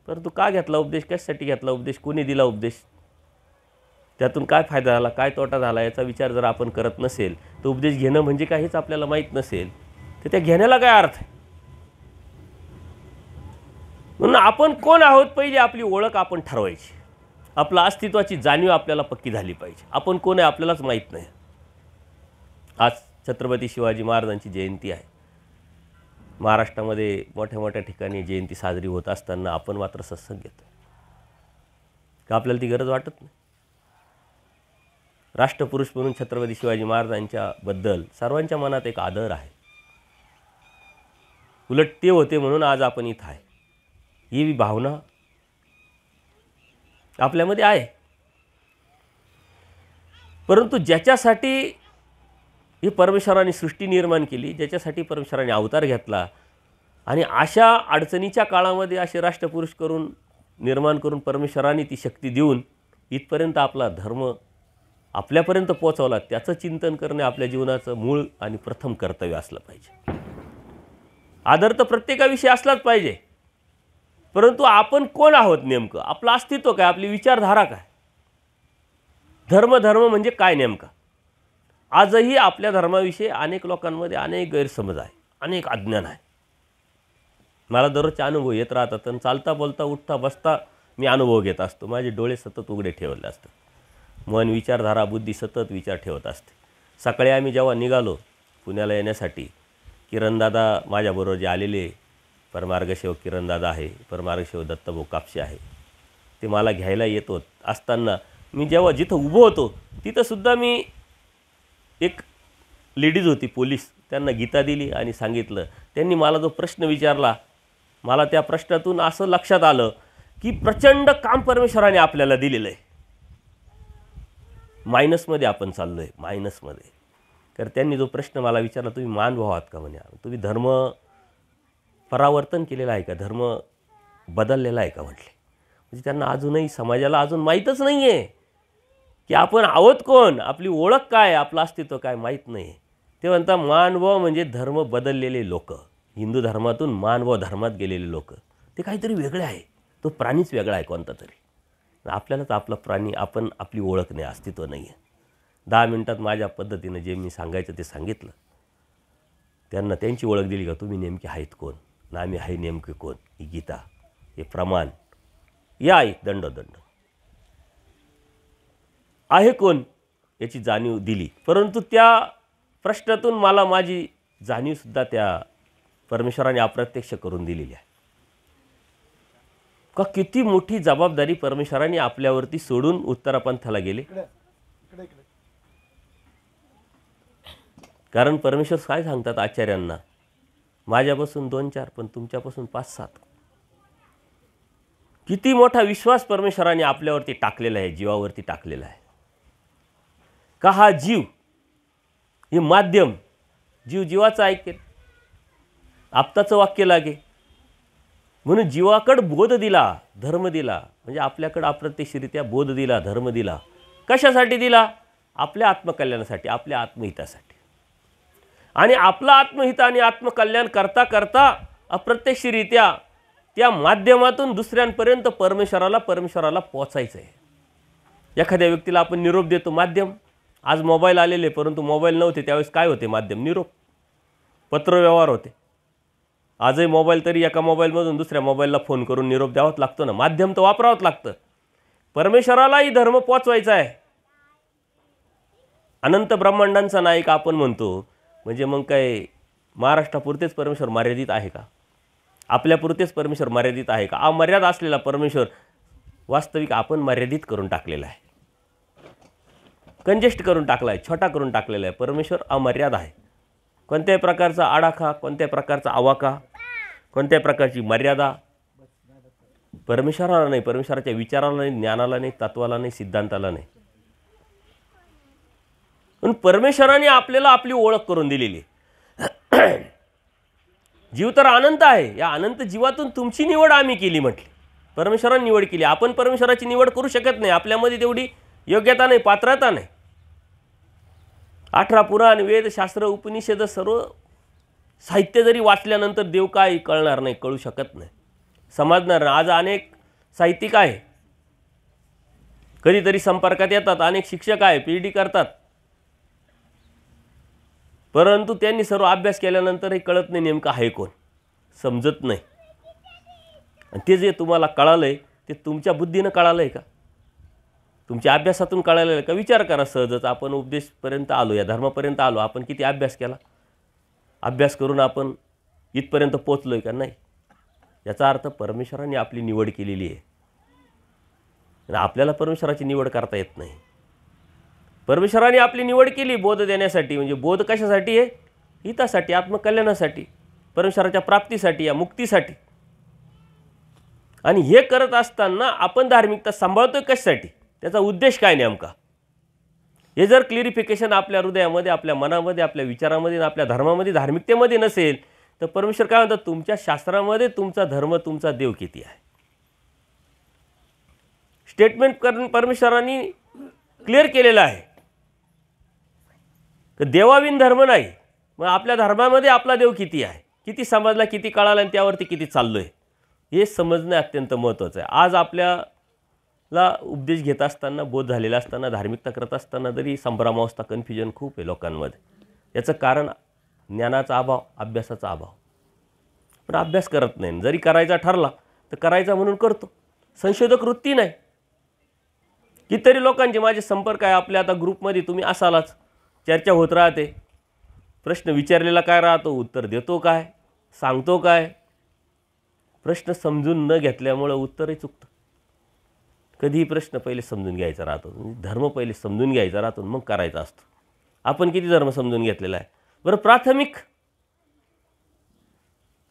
परंतु का घेतला उपदेश, कशासाठी घेतला उपदेश, कोणी दिला उपदेश, त्यातून काय फायदा झाला, काय तोटा झाला, याचा विचार जर आपण करत नसेल, तर उपदेश घेणं म्हणजे काय हेच आपल्याला माहीत नसेल, तर त्या घेण्याला काय अर्थ आहे. म्हणून आपण कोण आहोत, पहिली आपली ओळख आपण ठरवायची. आपला अस्तित्वाची जाणीव आपल्याला पक्की झाली पाहिजे. आपण कोण आहे आपल्यालाच माहीत नाही. आज छत्रपती शिवाजी महाराजांची जयंती आहे. महाराष्ट्रामध्ये मोठ्या मोठ्या ठिकाणी जयंती साजरी होत असताना आपण मात्र सत्संग घेतो का? आपल्याला ती गरज वाटत नाही. राष्ट्रपुरुष म्हणून छत्रपती शिवाजी महाराजांच्याबद्दल सर्वांच्या मनात एक आदर आहे. उलट ते होते म्हणून आज आपण इथं आहे, ही भावना आपल्यामध्ये आहे. परंतु ज्याच्यासाठी ही परमेश्वराने सृष्टी निर्माण केली, ज्याच्यासाठी परमेश्वराने अवतार घेतला, आणि अशा अडचणीच्या काळामध्ये असे राष्ट्रपुरुष करून निर्माण करून परमेश्वराने ती शक्ती देऊन इथपर्यंत आपला धर्म आपल्यापर्यंत पोहोचवला, त्याचं चिंतन करणे आपल्या जीवनाचं मूळ आणि प्रथम कर्तव्य असलं पाहिजे. आदर तर प्रत्येकाविषयी असलाच पाहिजे, परंतु आपण कोण आहोत, नेमकं आपलं अस्तित्व काय, आपली विचारधारा काय, धर्म म्हणजे काय नेमका. आजही आपल्या धर्माविषयी अनेक लोकांमध्ये अनेक गैरसमज आहे, अनेक अज्ञान आहे. मला दररोजचे अनुभव येत राहतात आणि चालता बोलता उठता बसता मी अनुभव घेत असतो. माझे डोळे सतत उघडे ठेवले असतात, मन, विचारधारा, बुद्धी सतत विचार ठेवत असते. सकाळी आम्ही जेव्हा निघालो पुण्याला येण्यासाठी, किरणदादा माझ्याबरोबर जे आलेले परमार्गसेवक किरणदादा आहे, परमार्गसेवक दत्तभाऊ कापसे आहे, ते मला घ्यायला येत असताना मी जेव्हा जिथं उभं होतो तिथंसुद्धा मी एक लेडीज होती पोलीस, त्यांना गीता दिली आणि सांगितलं. त्यांनी मला जो प्रश्न विचारला, मला त्या प्रश्नातून असं लक्षात आलं की प्रचंड काम परमेश्वराने आपल्याला दिलेलं आहे. मायनसमध्ये आपण चाललो आहे, मायनसमध्ये. तर त्यांनी जो प्रश्न मला विचारला, तुम्ही मानभाव आहात का म्हणे, तुम्ही धर्म परावर्तन केलेलं आहे का, धर्म बदललेला आहे का म्हटले. म्हणजे त्यांना अजूनही समाजाला अजून माहीतच नाही आहे की आपण आहोत कोण, आपली ओळख काय, आपलं अस्तित्व काय माहीत नाही. ते म्हणता मानभाव म्हणजे धर्म बदललेले लोक, हिंदू धर्मातून मानभाव धर्मात गेलेले लोक, ते काहीतरी वेगळे आहे. तो प्राणीच वेगळा आहे कोणता तरी. आपल्यालाच आपला प्राणी, आपण आपली ओळख नाही, अस्तित्व नाही आहे. 10 मिनटात माझ्या पद्धतीनं जे मी सांगायचं ते सांगितलं. त्यांना त्यांची ओळख दिली का, तुम्ही नेमके आहेत कोण, ना आम्ही आहे नेमके कोण, ही गीता, हे प्रमाण, या एक दंडोदंड आहे कोण याची जाणीव दिली. परंतु त्या प्रश्नातून मला माझी जाणीवसुद्धा त्या परमेश्वराने अप्रत्यक्ष करून दिलेली आहे का किती मोठी जबाबदारी परमेश्वराने आपल्यावरती सोडून उत्तरापंथाला गेले. कारण परमेश्वर काय सांगतात आचार्यांना, माझ्यापासून 2-4 पण तुमच्यापासून 5-7. किती मोठा विश्वास परमेश्वराने आपल्यावरती टाकलेला आहे, जीवावरती टाकलेला आहे. का हा जीव, हे माध्यम, जीव जीवाचं ऐकेल, आपताचं वाक्य लागे. म्हणून जीवाकडे बोध दिला, धर्म दिला, म्हणजे आपल्याकडे अप्रत्यक्षरित्या बोध दिला, धर्म दिला. कशासाठी दिला, आपल्या आत्मकल्याणासाठी, आपल्या आत्महितासाठी. आणि आपलं आत्महित आणि आत्मकल्याण करता करता अप्रत्यक्षरित्या त्या माध्यमातून दुसऱ्यांपर्यंत परमेश्वराला पोचायचं आहे. एखाद्या व्यक्तीला आपण निरोप देतो, माध्यम. आज मोबाईल आलेले, परंतु मोबाईल नव्हते त्यावेळेस काय होते माध्यम, निरोप, पत्रव्यवहार होते. आजही मोबाईल, तरी एका मोबाईलमधून दुसऱ्या मोबाईलला फोन करून निरोप द्यावाच लागतो ना, माध्यम तर वापरावंच लागतं. परमेश्वरालाही धर्म पोचवायचा आहे. अनंत ब्रह्मांडांचा नायक आपण म्हणतो, म्हणजे मग काय महाराष्ट्रापुरतेच परमेश्वर मर्यादित आहे का, आपल्यापुरतेच परमेश्वर मर्यादित आहे का. अमर्याद असलेला परमेश्वर वास्तविक आपण मर्यादित करून टाकलेला आहे, कंजेस्ट करून टाकला आहे, छोटा करून टाकलेला आहे. परमेश्वर अमर्याद आहे. कोणत्याही प्रकारचा आडाखा, कोणत्याही प्रकारचा आवाका, कोणत्याही प्रकारची मर्यादा परमेश्वराला नाही, परमेश्वराच्या विचाराला नाही, ज्ञानाला नाही, तत्वाला नाही, सिद्धांताला नाही. पण परमेश्वराने आपल्याला आपली ओळख करून दिलेली. जीव तर अनंत आहे, या अनंत जीवातून तुमची निवड आम्ही केली म्हटली, परमेश्वराने निवड केली. आपण परमेश्वराची निवड करू शकत नाही, आपल्यामध्ये तेवढी योग्यता नाही, पात्रता नाही. 18 पुराण, वेद, शास्त्र, उपनिषद, सर्व साहित्य जरी वाचल्यानंतर देव काय कळणार नाही, कळू शकत नाही, समजणार नाही. आज अनेक साहित्यिक आहे, कधीतरी संपर्कात येतात, अनेक शिक्षक आहे, PhD करतात, परंतु त्यांनी सर्व अभ्यास केल्यानंतरही कळत नाही नेमकं आहे कोण, समजत नाही. आणि ते जे तुम्हाला कळालं आहे ते तुमच्या बुद्धीनं कळालं आहे का, तुमच्या अभ्यासातून कळालं आहे का. विचार करा सहजच. आपण उपदेशपर्यंत आलो, या धर्मापर्यंत आलो, आपण किती अभ्यास केला, अभ्यास करून आपण इथपर्यंत पोचलो आहे का नाही. याचा अर्थ परमेश्वराने आपली निवड केलेली आहे. आणि आपल्याला परमेश्वराची निवड करता येत नाही. परमेश्वराने आपली निवड केली बोध देण्यासाठी. म्हणजे बोध कशासाठी आहे, हितासाठी, आत्मकल्याणासाठी, परमेश्वराच्या प्राप्तीसाठी, या मुक्तीसाठी. आणि हे करत असताना आपण धार्मिकता सांभाळतोय कशासाठी, त्याचा उद्देश काय नेमका, हे जर क्लिअरिफिकेशन आपल्या हृदयामध्ये, आपल्या मनामध्ये, आपल्या विचारामध्ये, आपल्या धर्मामध्ये, धार्मिकतेमध्ये नसेल तर परमेश्वर काय म्हणतात, तुमच्या शास्त्रामध्ये तुमचा धर्म, तुमचा देव किती आहे. स्टेटमेंट करून परमेश्वरांनी क्लिअर केलेलं आहे की देवाविन धर्म नाही. मग आपल्या धर्मामध्ये आपला देव किती आहे, किती समजला, किती कळाला, आणि त्यावरती किती चाललो आहे, हे समजणं अत्यंत महत्त्वाचं आहे. आज आपल्याला उपदेश घेत असताना, बोध झालेला असताना, धार्मिकता करत असताना जरी संभ्रमावस्था, कन्फ्युजन खूप आहे लोकांमध्ये. याचं कारण ज्ञानाचा अभाव, अभ्यासाचा अभाव. पण अभ्यास करत नाही. जरी करायचा ठरला तर करायचा म्हणून करतो, संशोधक वृत्ती नाही. कितीतरी लोकांचे माझे संपर्क आहे आपल्या, आता ग्रुपमध्ये तुम्ही असालाच, चर्चा होत राहते. प्रश्न विचारलेला काय राहतो, उत्तर देतो काय, सांगतो काय. प्रश्न समजून न घेतल्यामुळं उत्तरही चुकतं. कधीही प्रश्न पहिले समजून घ्यायचा राहतो, धर्म पहिले समजून घ्यायचा राहतो, मग करायचा असतो. आपण किती धर्म समजून घेतलेला आहे बरं. प्राथमिक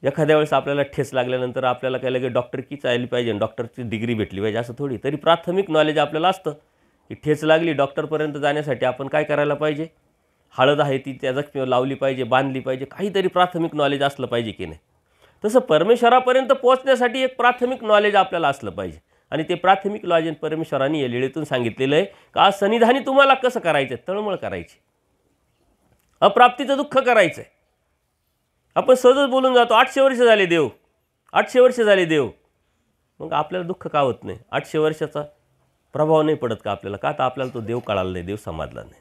एखाद्या वेळेस आपल्याला ठेच लागल्यानंतर आपल्याला काय लगेच डॉक्टरकीच आली पाहिजे, डॉक्टरची डिग्री भेटली पाहिजे असं थोडी. तरी प्राथमिक नॉलेज आपल्याला असतं की ठेच लागली, डॉक्टरपर्यंत जाण्यासाठी आपण काय करायला पाहिजे, हळद आहे ती त्या जखमेवर लावली पाहिजे, बांधली पाहिजे, काहीतरी प्राथमिक नॉलेज असलं पाहिजे की नाही. तसं परमेश्वरापर्यंत पोहोचण्यासाठी एक प्राथमिक नॉलेज आपल्याला असलं पाहिजे. आणि ते प्राथमिक नॉलेज परमेश्वराने या लीळेतून सांगितलेलं आहे का आज सन्निधानी तुम्हाला कसं करायचं, तळमळ करायची, अप्राप्तीचं दुःख करायचं आहे. आपण सहजच बोलून जातो 800 वर्ष झाले देव, 800 वर्ष झाले देव. मग आपल्याला दुःख का होत नाही? 800 वर्षाचा प्रभाव नाही पडत का आपल्याला? का तर आपल्याला तो देव कळाला नाही, देव समजला नाही,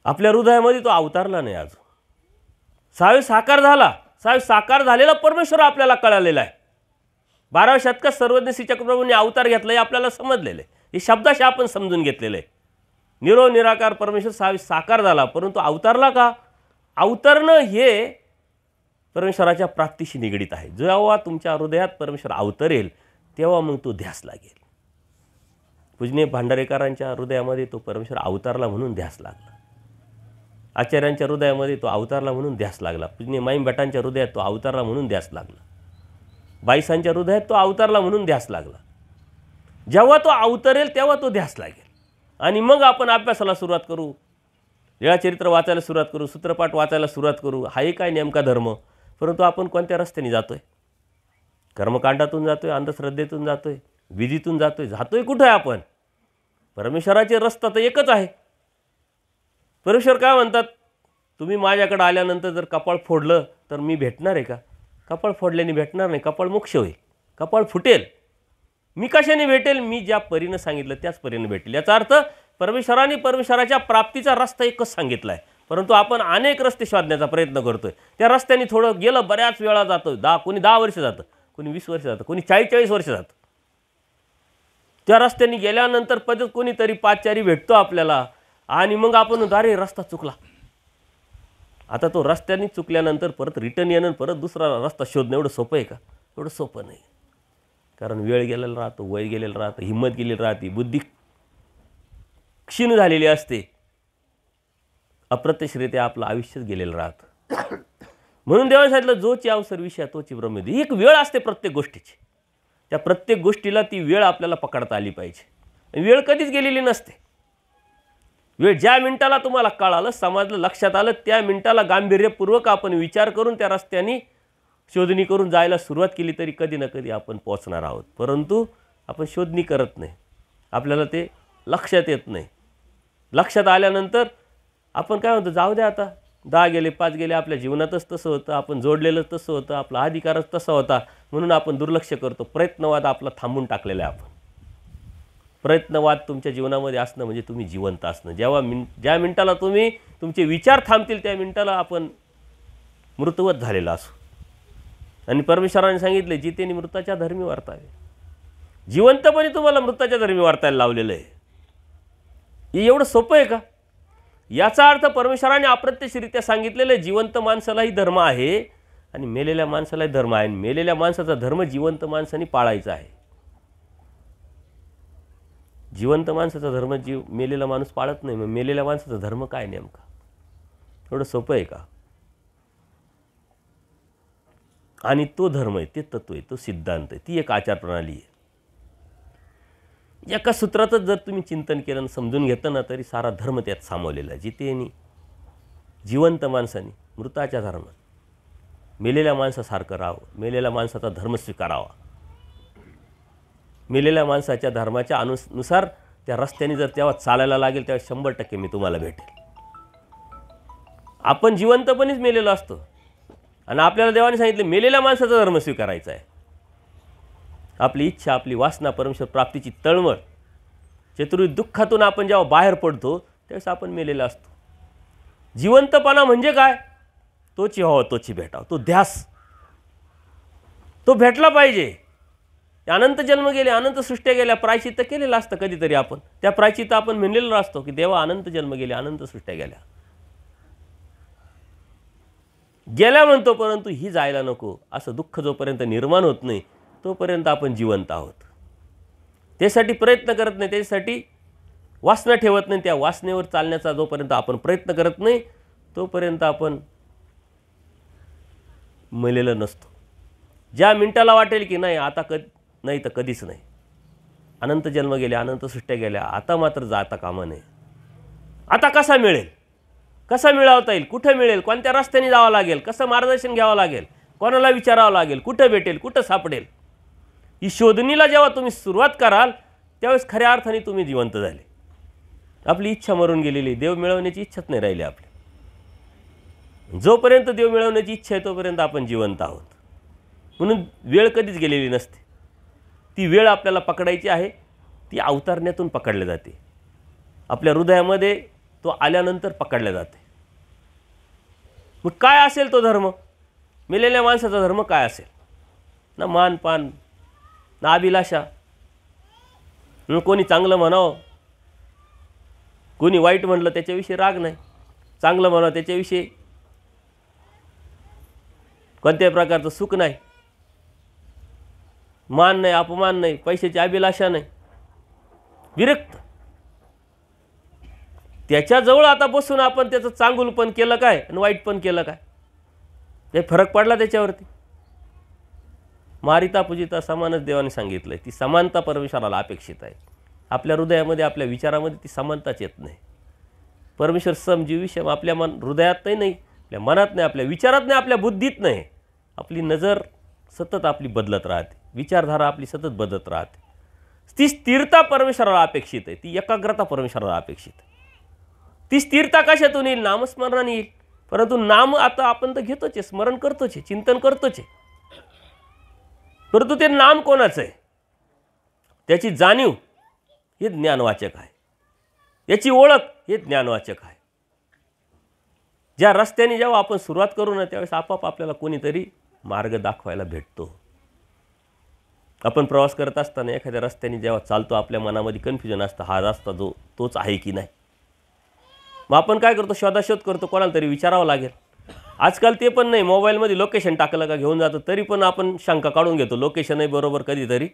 आपल्या हृदयामध्ये तो अवतारला नाही अजून. 6वे साकार झाला, 6वे साकार झालेला परमेश्वर आपल्याला कळालेला आहे. 12व्या शतकात सर्वज्ञ श्री चक्रप्रभूंनी अवतार घेतला हे आपल्याला समजलेलं आहे. हे शब्दाशी आपण समजून घेतलेलं आहे. निरो निराकार परमेश्वर 6वे साकार झाला, परंतु अवतारला का? अवतरणं हे परमेश्वराच्या प्राप्तीशी निगडीत आहे. जेव्हा तुमच्या हृदयात परमेश्वर अवतरेल तेव्हा मग तो ध्यास लागेल. पूजनीय भांडारेकरांच्या हृदयामध्ये तो परमेश्वर अवतारला म्हणून ध्यास लागला. आचार्यांच्या हृदयामध्ये तो अवतारला म्हणून ध्यास लागला. पूजनीय माईम भटांच्या हृदयात तो अवतारला म्हणून ध्यास लागला. बाईसांच्या हृदयात तो अवतारला म्हणून ध्यास लागला. जेव्हा तो अवतरेल तेव्हा तो ध्यास लागेल. आणि मग आपण अभ्यासाला सुरुवात करू, लीळाचरित्र वाचायला सुरुवात करू, सूत्रपाठ वाचायला सुरुवात करू. हाही काय नेमका धर्म? परंतु आपण कोणत्या रस्त्याने जातो आहे? कर्मकांडातून जातो आहे, अंधश्रद्धेतून जातो आहे, विधीतून जातो आहे, जातो आहे कुठं आहे आपण? परमेश्वराचे रस्ता तर एकच आहे. परमेश्वर काय म्हणतात, तुम्ही माझ्याकडे आल्यानंतर जर कपाळ फोडलं तर मी भेटणार आहे का? कपाळ फोडल्याने भेटणार नाही, कपाळ मोक्ष होईल, कपाळ फुटेल. मी कशाने भेटेल? मी ज्या परीनं सांगितलं त्याच परीनं भेटेल. याचा अर्थ परमेश्वराने परमेश्वराच्या प्राप्तीचा रस्ता एकच सांगितला आहे, परंतु आपण अनेक रस्ते शोधण्याचा प्रयत्न करतोय. त्या रस्त्याने थोडं गेलं, बऱ्याच वेळा जातो. कोणी 10 वर्ष जातं, कोणी 20 वर्ष जातं, कोणी 40-40 वर्ष जातं. त्या रस्त्याने गेल्यानंतर पदत कोणीतरी पादचारी भेटतो आपल्याला आणि मग आपण अरे रस्ता चुकला. आता तो रस्त्याने चुकल्यानंतर परत रिटर्न येणं, परत दुसरा रस्ता शोधणं एवढं सोपं आहे का? एवढं सोपं नाही. कारण वेळ गेलेला राहतो, वय गेलेलं राहतं, हिंमत गेलेली राहते, बुद्धी क्षीण झालेली असते, अप्रत्यक्षरित्या आपलं आयुष्यच गेलेलं राहतं. म्हणून देवाने सांगितलं जोची अवसर विषया तोची ब्रह्मदी. एक वेळ असते प्रत्येक गोष्टीची. त्या प्रत्येक गोष्टीला ती वेळ आपल्याला पकडता आली पाहिजे. वेळ कधीच गेलेली नसते. वेळ ज्या मिनिटाला तुम्हाला कळालं, समजलं, लक्षात आलं, त्या मिनिटाला गांभीर्यपूर्वक आपण विचार करून त्या रस्त्याने शोधणी करून जायला सुरुवात केली तरी कधी ना कधी आपण पोहोचणार आहोत. परंतु आपण शोधणी करत नाही, आपल्याला ते लक्षात येत नाही. लक्षात आल्यानंतर आपण काय म्हणतो, जाऊ द्या आता, 10 गेले 5 गेले, आपल्या जीवनातच तसं होतं, आपण जोडलेलं तसं होतं, आपला अधिकारच तसा होता, म्हणून आपण दुर्लक्ष करतो. प्रयत्नवाद आपला थांबून टाकलेला आहे आपण. प्रयत्नवाद तुमच्या जीवनामध्ये असणं म्हणजे तुम्ही जिवंत असणं. ज्या मिनिटाला तुम्ही तुमचे विचार थांबतील त्या मिनिटाला आपण मृतवत झालेला असू. आणि परमेश्वराने सांगितले जितेने मृताच्या धर्मी वर्तावे. जिवंतपणे तुम्हाला मृताच्या धर्मी वर्तायला लावलेलं आहे. हे एवढं सोपं आहे का? याचा अर्थ परमेश्वराने अप्रत्यक्षरित्या सांगितलेलं जिवंत माणसालाही धर्म आहे आणि मेलेल्या माणसालाही धर्म आहे. मेलेल्या माणसाचा धर्म जिवंत माणसाने पाळायचा आहे. जिवंत माणसाचा धर्म मेलेला माणूस पाळत नाही. मग मेलेल्या माणसाचा धर्म काय नेमका? एवढं सोपं आहे का? आणि तो धर्म आहे, ते तत्व आहे, तो सिद्धांत आहे, ती एक आचार प्रणाली आहे. एका सूत्रातच जर तुम्ही चिंतन केलं आणि समजून घेतलं ना तरी सारा धर्म त्यात सामावलेला आहे. जितेनी जिवंत माणसाने मृताच्या धर्मात मेलेल्या माणसासारखं राहावं, मेलेल्या माणसाचा धर्म स्वीकारावा. मेलेल्या माणसाच्या धर्माच्या अनुसार त्या रस्त्याने जर तेव्हा चालायला लागेल तेव्हा 100% मी तुम्हाला भेटेल. आपण जिवंतपणेच मेलेलो असतो आणि आपल्याला देवाने सांगितले मेलेल्या माणसाचा धर्म स्वीकारायचा आहे. आपली इच्छा, आपली वासना, परमेश्वर प्राप्तीची तळमळ, चतुर्विध दुःखातून आपण जेव्हा बाहेर पडतो त्यावेळेस आपण मेलेला असतो. जिवंतपणा म्हणजे काय? तोची हो तोची भेटाव, तो ध्यास, तो भेटला पाहिजे. अनंत जन्म गेले, अनंत सृष्ट्या गेल्या, प्रायश्चित्त केलेलं असतं कधीतरी आपण. त्या प्रायश्चित्त आपण म्हणलेलं असतो की देवा अनंत जन्म गेले, अनंत सृष्ट्या गेल्या, गेल्या म्हणतो, परंतु ही जायला नको. असं दुःख जोपर्यंत निर्माण होत नाही तोपर्यंत आपण जिवंत आहोत. त्यासाठी प्रयत्न करत नाही, त्यासाठी वासना ठेवत नाही. त्या वासनेवर चालण्याचा जोपर्यंत आपण प्रयत्न करत नाही तोपर्यंत आपण मेलेलं नसतो. ज्या मिनिटाला वाटेल की नाही आता नाही तर कधीच नाही, अनंत जन्म गेले, अनंत सृष्ट्या गेल्या, आता मात्र जाता कामा नये. आता कसा मिळेल, कसा मिळवता येईल, कुठं मिळेल, कोणत्या रस्त्याने जावं लागेल, कसं मार्गदर्शन घ्यावं लागेल, कोणाला विचारावं लागेल, कुठं भेटेल, कुठं सापडेल, ही शोधणीला जेव्हा तुम्ही सुरुवात कराल त्यावेळेस खऱ्या अर्थाने तुम्ही जिवंत झाले. आपली इच्छा मरून गेलेली, देव मिळवण्याची इच्छाच नाही राहिली आपली. जोपर्यंत देव मिळवण्याची इच्छा आहे तोपर्यंत आपण जिवंत आहोत. म्हणून वेळ कधीच गेलेली नसते. ती वेळ आपल्याला पकडायची आहे, ती अवतारण्यातून पकडल्या जाते. आपल्या हृदयामध्ये तो आल्यानंतर पकडल्या जाते. मग काय असेल तो धर्म, मेलेल्या माणसाचा धर्म काय असेल? ना मानपान, ना अभिलाषा. कोणी चांगलं म्हणावं, कोणी वाईट म्हणलं त्याच्याविषयी राग नाही, चांगलं म्हणावं त्याच्याविषयी कोणत्याही प्रकारचं सुख नाही, मान नाही, अपमान नाही, पैशाची अभिलाषा नाही, विरक्त. त्याच्याजवळ आता बसून आपण त्याचं चांगुलपण केलं काय आणि वाईट पण केलं काय, काही फरक पडला त्याच्यावरती? मारिता पूजिता समानच देवाने सांगितलं आहे. ती समानता परमेश्वराला अपेक्षित आहे. आपल्या हृदयामध्ये, आपल्या विचारामध्ये ती समानताच येत नाही. परमेश्वर सम जीव विषम आपल्या हृदयात नाही, आपल्या मनात नाही, आपल्या विचारात नाही, आपल्या बुद्धीत नाही. आपली नजर सतत आपली बदलत राहते, विचारधारा आपली सतत बदलत राहते. ती स्थिरता परमेश्वराला अपेक्षित आहे, ती एकाग्रता परमेश्वराला अपेक्षित आहे. ती स्थिरता कशातून येईल? नामस्मरणाने येईल. परंतु नाम आता आपण तर घेतोच आहे, स्मरण करतोच आहे, चिंतन करतोच आहे. परंतु ते नाम कोणाचं आहे, त्याची जाणीव हे ज्ञानवाचक आहे, याची ओळख हे ज्ञानवाचक आहे. ज्या रस्त्याने जेव्हा आपण सुरुवात करू ना त्यावेळेस आपाप आपल्याला कोणीतरी मार्ग दाखवायला भेटतो. आपण प्रवास करत असताना एखाद्या रस्त्याने जेव्हा चालतो आपल्या मनामध्ये कन्फ्युजन असतं, हा रस्ता जो तोच आहे की नाही. मग आपण काय करतो, शोधाशोध करतो, कोणाला तरी विचारावं लागेल. आजकाल ते पण नाही, मोबाईलमध्ये लोकेशन टाकलं का घेऊन जातं, तरी पण आपण शंका काढून घेतो. लोकेशनही बरोबर कधीतरी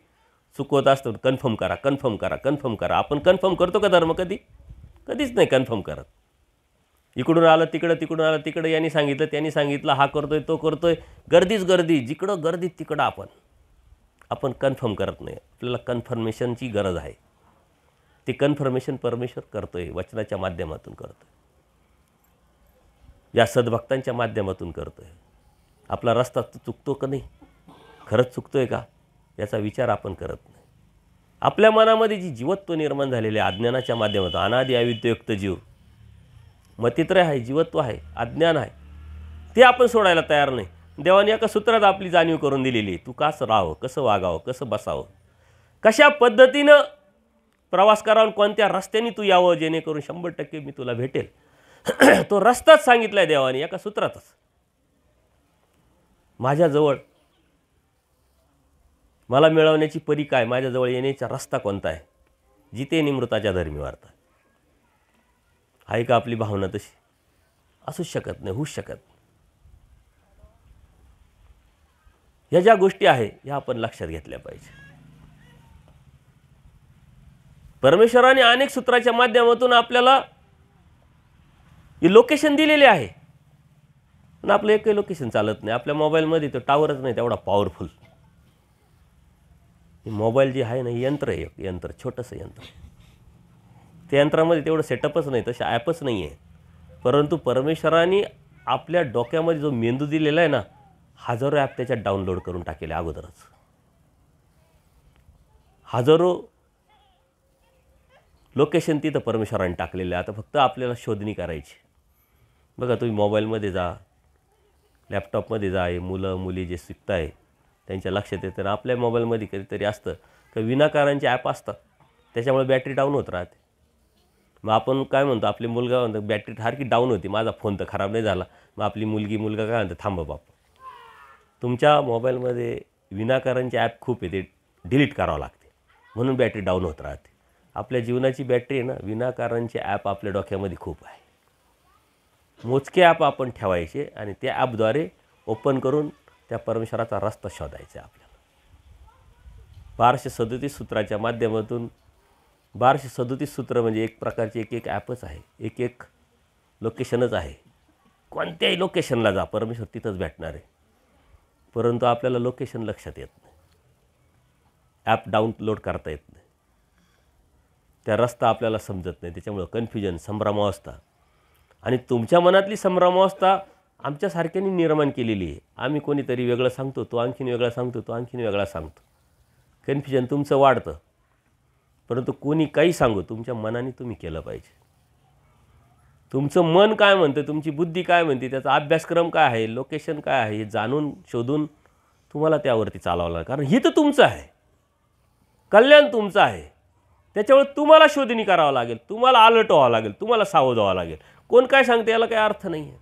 चुकवत असतं. कन्फर्म करा, कन्फर्म करा, कन्फर्म करा. आपण कन्फर्म करतो का धर्म? कधीच नाही कन्फर्म करत. इकडून आलं तिकडं, तिकडून आलं तिकडं, यांनी सांगितलं त्यांनी सांगितलं, हा करतोय तो करतोय, गर्दीच गर्दी, जिकडं गर्दीत तिकडं आपण कन्फर्म करत नाही. आपल्याला कन्फर्मेशनची गरज आहे. ते कन्फर्मेशन परमेश्वर करतोय, वचनाच्या माध्यमातून करतोय, या सद्भक्तांच्या माध्यमातून करतोय. आपला रस्ता चुकतो का नाही, खरंच चुकतोय का, याचा विचार आपण करत नाही. आपल्या मनामध्ये जी जीवत्व निर्माण झालेले अज्ञानाच्या माध्यमातून, अनादि अविद्युक्त जीव, मतित्रय आहे, जीवत्व आहे, अज्ञान आहे, ते आपण सोडायला तयार नाही. देवाने एका सूत्रात आपली जाणीव करून दिलेली, तू कसं राहावं, कसं वागावं, कसं बसावं, कशा पद्धतीनं प्रवास करावं, कोणत्या रस्त्याने तू यावं जेणेकरून 100% मी तुला भेटेल. तो रस्ताच सांगितला आहे देवाने एका सूत्रातच. माझ्याजवळ मला मिळवण्याची परी काय, माझ्याजवळ येण्याचा रस्ता कोणता आहे, जिथे निमृताच्या धर्मी वार्ता. आहे का आपली भावना तशी? असूच शकत नाही, होऊच शकत. ह्या ज्या गोष्टी आहे ह्या आपण लक्षात घेतल्या पाहिजे. परमेश्वराने अनेक सूत्राच्या माध्यमातून आपल्याला हे लोकेशन दिलेले आहे, पण आपलं एकही लोकेशन चालत नाही. आपल्या मोबाईलमध्ये तो टावरच नाही तेवढा पॉवरफुल. मोबाईल जे आहे ना, यंत्र आहे, एक यंत्र, छोटंसं यंत्र. त्या यंत्रामध्ये तेवढं सेटअपच नाही, तसे ॲपच नाही आहे. परंतु परमेश्वराने आपल्या डोक्यामध्ये जो मेंदू दिलेला आहे ना, हजारो ॲप त्याच्यात डाउनलोड करून टाकेले अगोदरच. हजारो लोकेशन तिथं परमेश्वराने टाकलेले. आता फक्त आपल्याला शोधणी करायची. बघा, तुम्ही मोबाईलमध्ये जा, लॅपटॉपमध्ये जा, हे मुलं मुली जे शिकत आहे त्यांच्या लक्षात येतं ना, आपल्या मोबाईलमध्ये कधीतरी असतं का विनाकारांचे ॲप असतात, त्याच्यामुळे बॅटरी डाऊन होत राहते. मग आपण काय म्हणतो, आपली मुलगा म्हणतो बॅटरी सारखी डाऊन होती, माझा फोन तर खराब नाही झाला. मग आपली मुलगा काय म्हणतो, थांबा बाप, तुमच्या मोबाईलमध्ये विनाकारांचे ॲप खूप आहे, ते डिलीट करावं लागते, म्हणून बॅटरी डाऊन होत राहते. आपल्या जीवनाची बॅटरी आहे ना, विनाकारांचे ॲप आपल्या डोक्यामध्ये खूप आहे. मोजके ॲप आपण ठेवायचे आणि त्या ॲपद्वारे ओपन करून त्या परमेश्वराचा रस्ता शोधायचा आहे आपल्याला. 1237 सूत्राच्या माध्यमातून, 1237 सूत्र म्हणजे एक प्रकारचे एक ॲपच आहे, एक लोकेशनच आहे. कोणत्याही लोकेशनला जा, परमेश्वर तिथंच भेटणार आहे. परंतु आपल्याला लोकेशन लक्षात येत नाही, ॲप डाउनलोड करता येत नाही, त्या रस्ता आपल्याला समजत नाही, त्याच्यामुळं कन्फ्युजन, संभ्रमावस्था. आणि तुमच्या मनातली संभ्रमावस्था आमच्यासारख्यांनी निर्माण केलेली आहे. आम्ही कोणीतरी वेगळं सांगतो, तो आणखीन वेगळा सांगतो, तो आणखीन वेगळा सांगतो. कन्फ्युजन तुमचं वाढतं. परंतु कोणी काही सांगू, तुमच्या मनाने तुम्ही केलं पाहिजे. तुमचं मन काय म्हणतं, तुमची बुद्धी काय म्हणते, त्याचा अभ्यासक्रम काय आहे, लोकेशन काय आहे, हे जाणून शोधून तुम्हाला त्यावरती चालावं लागेल. कारण हित तुमचं आहे, कल्याण तुमचं आहे. त्याच्यामुळे तुम्हाला शोधणी करावं लागेल, तुम्हाला अलर्ट व्हावं लागेल, तुम्हाला सावध व्हावं लागेल. कोण काय सांगते याला काही अर्थ नाही आहे,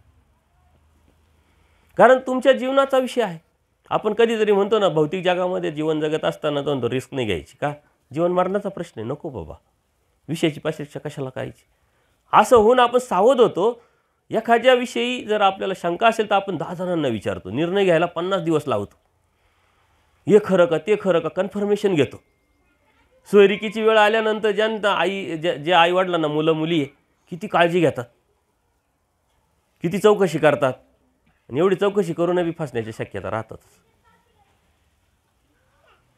कारण तुमच्या जीवनाचा विषय आहे. आपण कधीतरी म्हणतो ना, भौतिक जगामध्ये जीवन जगत असताना तो रिस्क नाही घ्यायची. का? जीवन मरणाचा प्रश्न आहे, नको बाबा, विषयाची परीक्षा कशाला करायची. असं होऊन आपण सावध होतो. एखाद्याविषयी जर आपल्याला शंका असेल तर आपण 10 जणांना विचारतो, निर्णय घ्यायला 50 दिवस लावतो. हे खरं का, ते खरं का, कन्फर्मेशन घेतो. सोयरिकीची वेळ आल्यानंतर ज्यांना जे आईवडिलांना मुलं मुली आहे, किती काळजी घेतात, किती चौकशी करतात. आणि एवढी चौकशी करूनही फसण्याची शक्यता राहतातच.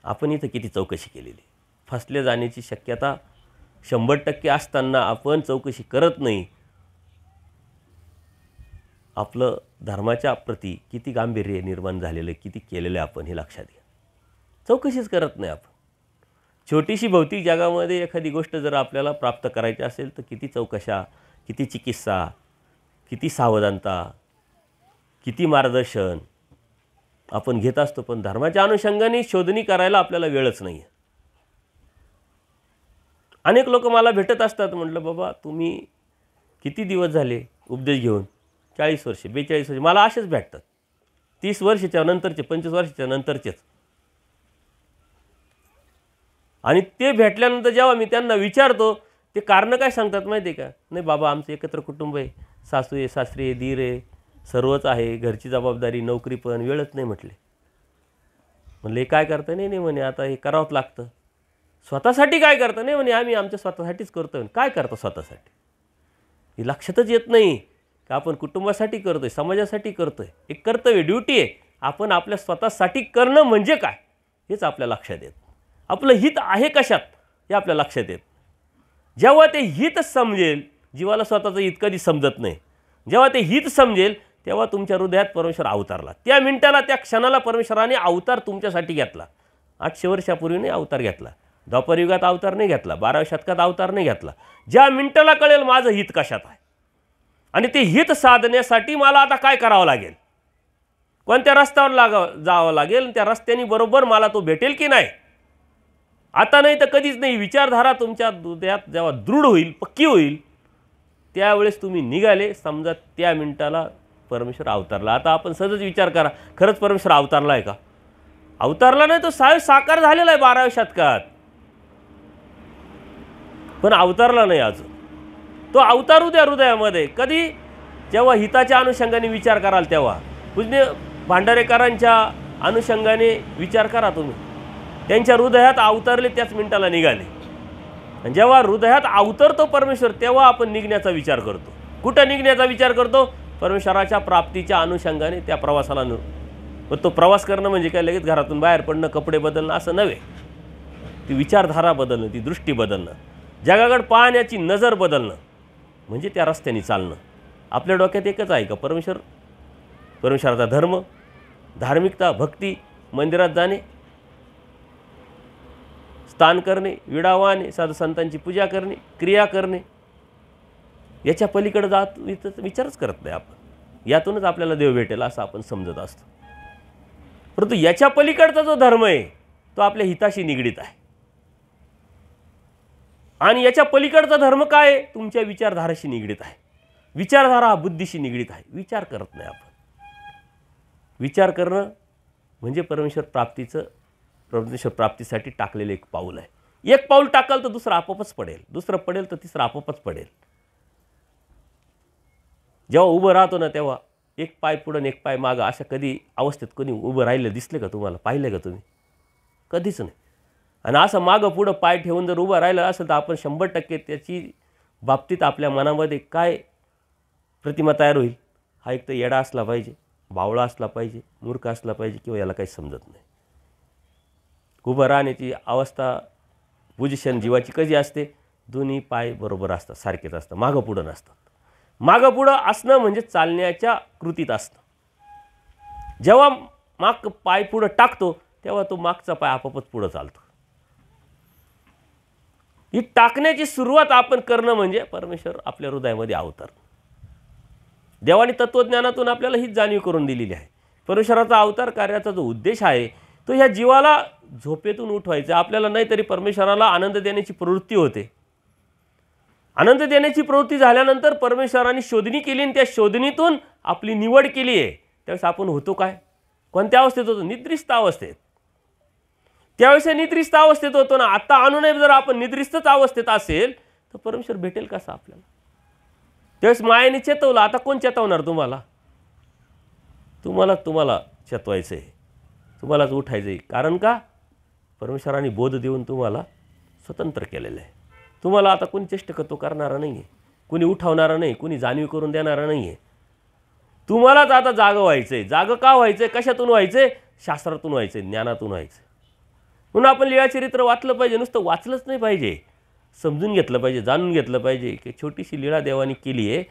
आपण इथं किती चौकशी केलेली, फसले जाण्याची शक्यता 100% असताना आपण चौकशी करत नाही. आपलं धर्माच्या प्रती किती गांभीर्य निर्माण झालेलं, किती केलेलं आपण हे लक्षात घ्या. चौकशीच करत नाही आपण. छोटीशी भौतिक जगामध्ये एखादी गोष्ट जर आपल्याला प्राप्त करायची असेल तर किती चौकशा, किती चिकित्सा, किती सावधानता, किती मार्गदर्शन आपण घेत असतो. पण धर्माच्या अनुषंगाने शोधणी करायला आपल्याला वेळच नाही आहे. अनेक लोक मला भेटत असतात. म्हटलं बाबा तुम्ही किती दिवस झाले उपदेश घेऊन? 40 वर्षे, 42 वर्षे. मला असेच भेटतात, 30 वर्षाच्या नंतरचे, 25 वर्षाच्या नंतरचेच. आणि ते भेटल्यानंतर जेव्हा मी त्यांना विचारतो, ते कारणं काय सांगतात माहिती आहे का? नाही बाबा आमचं एकत्र कुटुंब आहे, सासू आहे, सासरी आहे, दीर आहे, सर्वच आहे, घरची जबाबदारी, नोकरी, पण वेळच नाही म्हटले. म्हणलं हे काय करतं? नाही म्हणे आता हे करावंच लागतं. स्वतःसाठी काय करतं? नाही म्हणे आम्ही आमच्या स्वतःसाठीच करतो. काय करतो स्वतःसाठी? हे लक्षातच येत नाही का आपण कुटुंबासाठी करतोय, समाजासाठी करतोय. एक कर्तव्य, ड्युटी आहे. आपण आपल्या स्वतःसाठी करणं म्हणजे काय हेच आपल्या लक्षात येत. आपलं हित आहे कशात हे आपल्या लक्षात येत. जेव्हा ते हित समजेल, जीवाला स्वतःचं हित कधी समजत नाही, जेव्हा ते हित समजेल तेव्हा तुमच्या हृदयात परमेश्वर अवतारला. त्या मिनिटाला, त्या क्षणाला परमेश्वराने अवतार तुमच्यासाठी घेतला. 800 वर्षापूर्वी नाही अवतार घेतला, द्वापरयुगात अवतार नाही घेतला, 12व्या शतकात अवतार नाही घेतला. ज्या मिनिटाला कळेल माझं हित कशात आहे आणि ते हित साधण्यासाठी मला आता काय करावं लागेल, कोणत्या रस्त्यावर जावं लागेल, त्या रस्त्याने बरोबर मला तो भेटेल की नाही, आता नाही तर कधीच नाही. विचारधारा तुमच्या हृदयात जेव्हा दृढ होईल, पक्की होईल, त्यावेळेस तुम्ही निघाले, समजा त्या मिनिटाला परमेश्वर अवतारला. आता आपण सहज विचार करा, खरंच परमेश्वर अवतारला आहे का? अवतारला नाही, तो साकार झालेला आहे 12व्या शतकात, पण अवतारला नाही अजून. तो अवतारू द्या हृदयामध्ये. कधी? जेव्हा हिताच्या अनुषंगाने विचार कराल तेव्हा. पूज्य भांडारेकरांच्या अनुषंगाने विचार करा तुम्ही. त्यांच्या हृदयात अवतारले, त्याच मिनिटाला निघाले. आणि जेव्हा हृदयात अवतरतो परमेश्वर, तेव्हा आपण निघण्याचा विचार करतो. कुठं निघण्याचा विचार करतो? परमेश्वराच्या प्राप्तीच्या अनुषंगाने त्या प्रवासाला. मग तो प्रवास करणं म्हणजे काय लगेच घरातून बाहेर पडणं, कपडे बदलणं असं नव्हे. ती विचारधारा बदलणं, ती दृष्टी बदलणं, जगाकडे पाहण्याची नजर बदलणं, म्हणजे त्या रस्त्याने चालणं. आपल्या डोक्यात एकच आहे का? परमेश्वराचा धर्म, धार्मिकता, भक्ती, मंदिरात जाणे, स्नान करणे, विडा वाहणे, साधू संतांची पूजा करणे, क्रिया करणे. याच्या पलीकडे जात विचारच करत नाही आपण. यातूनच आपल्याला देव भेटेल असं आपण समजत असतो. परंतु याच्या पलीकडचा जो धर्म आहे तो आपल्या हिताशी निगडीत आहे. आणि याच्या पलीकडचा धर्म काय आहे? तुमच्या विचारधाराशी निगडीत आहे. विचारधारा हा बुद्धीशी निगडीत आहे. विचार करत नाही आपण. विचार करणं म्हणजे परमेश्वर प्राप्तीसाठी टाकलेलं एक पाऊल आहे. एक पाऊल टाकाल तर दुसरं आपोआपच पडेल, दुसरं पडेल तर तिसरं आपोआपच पडेल. जेव्हा उभं राहतो ना तेव्हा एक पाय पुढं आणि एक पाय मागं अशा कधी अवस्थेत कोणी उभं राहिलं दिसले का तुम्हाला? पाहिलं का तुम्ही? कधीच नाही. आणि असं मागं पुढं पाय ठेवून जर उभं राहिलं असेल तर आपण 100% त्याची बाबतीत आपल्या मनामध्ये काय प्रतिमा तयार होईल? हा एक तर येडा असला पाहिजे, बावळा असला पाहिजे, मूर्ख असला पाहिजे किंवा याला काही समजत नाही. उभं राहण्याची अवस्था, पोझिशन जीवाची कशी असते, दोन्ही पाय बरोबर असतात, सारखेच असतात, मागं पुढं नसतात. मागं पुढं असणं म्हणजे चालण्याच्या कृतीत असतं. जेव्हा माग पाय पुढं टाकतो तेव्हा तो मागचा पाय आपोआपच पुढं चालतो. ही टाकण्याची सुरुवात आपण करणं म्हणजे परमेश्वर आपल्या हृदयामध्ये अवतार. देवाने तत्त्वज्ञानातून आपल्याला हीच जाणीव करून दिलेली आहे. परमेश्वराचा अवतार कार्याचा जो उद्देश आहे तो ह्या जीवाला झोपेतून उठवायचा. आपल्याला नाही तरी परमेश्वराला आनंद देण्याची प्रवृत्ती होते. आनंद देण्याची प्रवृत्ती झाल्यानंतर परमेश्वराने शोधणी केली आणि त्या शोधणीतून आपली निवड केली आहे. त्यावेळेस आपण होतो काय, कोणत्या अवस्थेत होतो? निद्रिस्त अवस्थेत. त्यावेळेस निद्रिस्त अवस्थेत होतो ना. आता आणूनही जर आपण निद्रिस्तच अवस्थेत असेल तर परमेश्वर भेटेल कसा आपल्याला? त्यावेळेस मायेने चेतवलं. आता कोण चेतवणार तुम्हाला? तुम्हाला चेतवायचं आहे, तुम्हालाच उठायचं आहे. कारण का? परमेश्वराने बोध देऊन तुम्हाला स्वतंत्र केलेलं आहे. तुम्हाला आता कोणी चेष्टकत्व करणारा नाही आहे, कोणी उठवणारा नाही, कोणी जाणीव करून देणारा नाही आहे. तुम्हालाच आता जागं व्हायचं आहे. जागं का व्हायचं आहे? कशातून व्हायचं आहे? शास्त्रातून व्हायचं आहे, ज्ञानातून व्हायचं आहे. म्हणून आपण लीळाचरित्र वाचलं पाहिजे. नुसतं वाचलंच नाही पाहिजे, समजून घेतलं पाहिजे, जाणून घेतलं पाहिजे की छोटीशी लीळा देवाने केली आहे.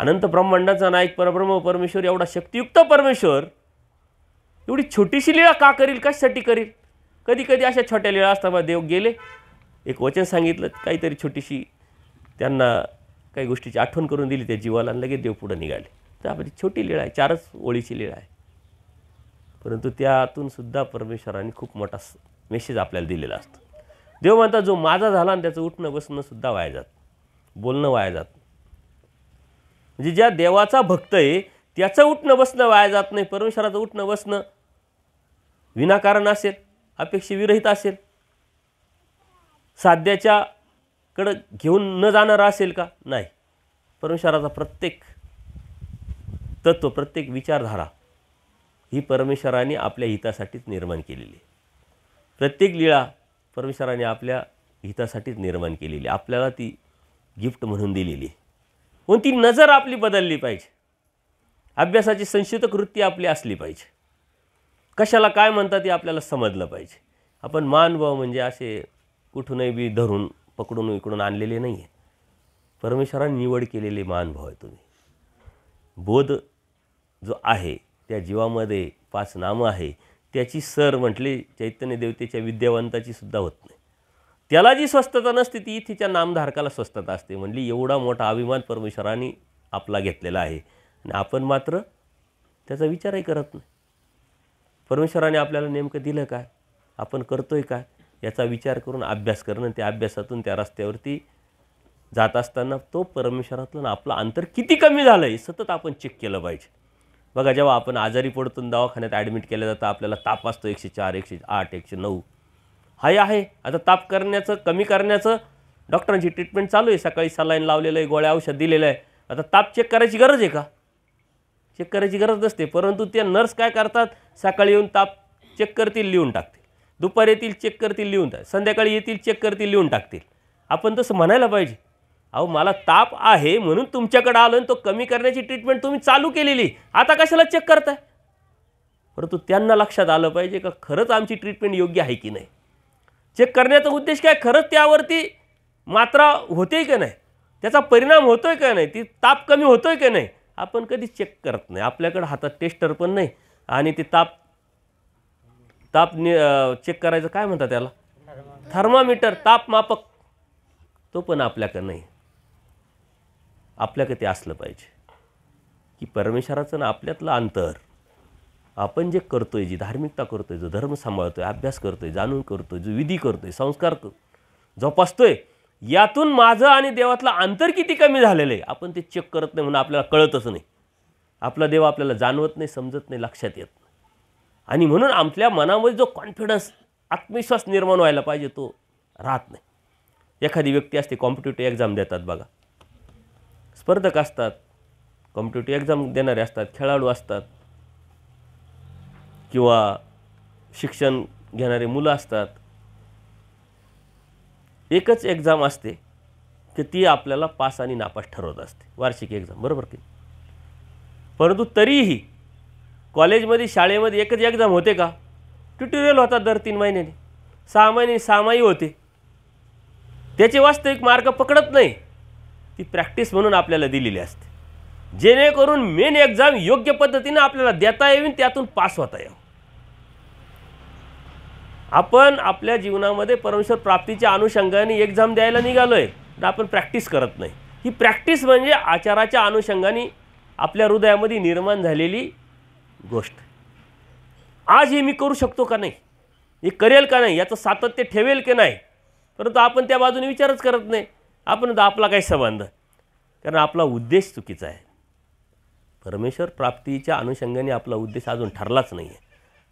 अनंत ब्रह्मांडाचा नायक परब्रह्म परमेश्वर, एवढा शक्तियुक्त परमेश्वर एवढी छोटीशी लीळा का करील? कशासाठी करील? कधी कधी अशा छोट्या लीळा असतात. देव गेले, एक वचन सांगितलं, काहीतरी छोटीशी त्यांना काही गोष्टीची आठवण करून दिली त्या जीवाला आणि लगेच देव पुढं निघाले. तर आपली छोटी लीळा आहे, 4च ओळीची लीळा आहे. परंतु त्यातून सुद्धा परमेश्वराने खूप मोठा मेसेज आपल्याला दिलेला असतो. देव म्हणतात जो माझा झाला आणि त्याचं उठणं बसणं सुद्धा वाया जात, बोलणं वाया जात. म्हणजे ज्या देवाचा भक्त आहे त्याचं उठणं बसणं वाया जात नाही. परमेश्वराचं उठणं बसणं विनाकारण असेल, अपेक्षेविरहित असेल, साध्याच्याकडं घेऊन न जाणारं असेल का? नाही. परमेश्वराचा प्रत्येक तत्त्व, प्रत्येक विचारधारा ही परमेश्वराने आपल्या हितासाठीच निर्माण केलेली आहे. प्रत्येक लीळा परमेश्वराने आपल्या हितासाठीच निर्माण केलेली, आपल्याला ती गिफ्ट म्हणून दिलेली आहे. पण ती नजर आपली बदलली पाहिजे. अभ्यासाची संशोधक वृत्ती आपली असली पाहिजे. कशाला काय म्हणतात हे आपल्याला समजलं पाहिजे. आपण महानुभाव म्हणजे असे कुठूनही बी धरून पकडून इकडून आणलेले नाही आहे. परमेश्वराने निवड केलेले महानुभाव आहे तुम्ही. बोध जो आहे त्या जीवामध्ये 5 नामं आहे, त्याची सर म्हटले चैतन्य देवतेच्या विद्यावंताची सुद्धा होत नाही. त्याला जी स्वस्थता नसते ती तिच्या नामधारकाला स्वस्थता असते. म्हणली एवढा मोठा अभिमान परमेश्वराने आपला घेतलेला आहे आणि आपण मात्र त्याचा विचारही करत नाही. परमेश्वराने आपल्याला नेमकं दिलं काय, आपण करतोय काय याचा विचार करून अभ्यास करणं, त्या अभ्यासातून त्या रस्त्यावरती जात असताना तो परमेश्वरातलं आपलं अंतर किती कमी झालं आहे सतत आपण चेक केलं पाहिजे. बघा, जेव्हा आपण आजारी पडतो दवाखान्यात ॲडमिट केलं जातं, आपल्याला ताप असतो 104, 108, 109 हाय आहे. आता ताप कमी करण्याचं डॉक्टरांची ट्रीटमेंट चालू आहे. सकाळी सलाईन लावलेलं आहे, गोळ्या औषध दिलेलं आहे. आता ताप चेक करायची गरज आहे का? चेक करायची गरज नसते. परंतु त्या नर्स काय करतात, सकाळी येऊन ताप चेक करतील, लिहून टाकतील. दुपारी येतील, चेक करतील, लिहून टाकतील. संध्याकाळी येतील, चेक करतील, लिहून टाकतील. आपण तसं म्हणायला पाहिजे, अहो मला ताप आहे म्हणून तुमच्याकडे आलो आणि तो कमी करण्याची ट्रीटमेंट तुम्ही चालू केलेली, आता कशाला चेक करताय? परंतु त्यांना लक्षात आलं पाहिजे का खरंच आमची ट्रीटमेंट योग्य आहे की नाही. चेक करण्याचा उद्देश काय, खरंच त्यावरती मात्रा होते की नाही, त्याचा परिणाम होतोय का नाही, ती ताप कमी होतोय की नाही, आपण कधी चेक करत नाही. आपल्याकडे हातात टेस्टर पण नाही आणि ते ताप चेक करायचं काय म्हणतात त्याला, थर्मामीटर, ताप मापक, तो पण आपल्याकडे नाही. आपल्याकडे ते असलं पाहिजे की परमेश्वराचं ना आपल्यातलं अंतर, आपण जे करतोय, जी धार्मिकता करतोय, जो धर्म सांभाळतोय, अभ्यास करतोय, जाणून करतोय, जो विधी करतोय, संस्कार जोपासतोय, यातून माझं आणि देवातलं अंतर किती कमी झालेलं आहे आपण ते चेक करत नाही. म्हणून आपल्याला कळतच नाही, आपला देव आपल्याला जाणवत नाही, समजत नाही, लक्षात येत नाही. आणि म्हणून आपल्या मनामध्ये जो कॉन्फिडन्स, आत्मविश्वास निर्माण व्हायला पाहिजे तो राहत नाही. एखादी व्यक्ती असते, कॉम्पिटिटिव्ह एक्झाम देतात बघा, स्पर्धक असतात, कॉम्पिटिटिव्ह एक्झाम देणारे असतात, खेळाडू असतात किंवा शिक्षण घेणारे मुलं असतात. एकच एक्झाम असते की ती आपल्याला पास आणि नापास ठरवत असते, वार्षिक एक्झाम, बरोबर की. परंतु तरीही कॉलेजमध्ये शाळेमध्ये एकच एक्झाम होते का? ट्युटोरियल होतात दर 3 महिन्याने, 6 महिने सामाई होते. त्याचे वास्तविक मार्क पकडत नाही, ती प्रॅक्टिस म्हणून आपल्याला दिलेली असते, जेणेकरून मेन एक्झाम योग्य पद्धतीने आपल्याला देता यावी, त्यातून पास होता यावं. आपण आपल्या जीवनामध्ये परमेश्वर प्राप्तीच्या अनुषंगाने एक्झाम द्यायला निघालोय, तर आपण प्रॅक्टिस करत नाही. ही प्रॅक्टिस म्हणजे आचाराच्या अनुषंगाने आपल्या हृदयामध्ये निर्माण झालेली गोष्ट. आज हे मी करू शकतो का नाही, हे करेल का नाही, याचं सातत्य ठेवेल की नाही, परंतु आपण त्या बाजूने विचारच करत नाही. आपण आपला काही संबंध, कारण आपला उद्देश चुकीचा आहे. परमेश्वर प्राप्तीच्या अनुषंगाने आपला उद्देश अजून ठरलाच नाही आहे.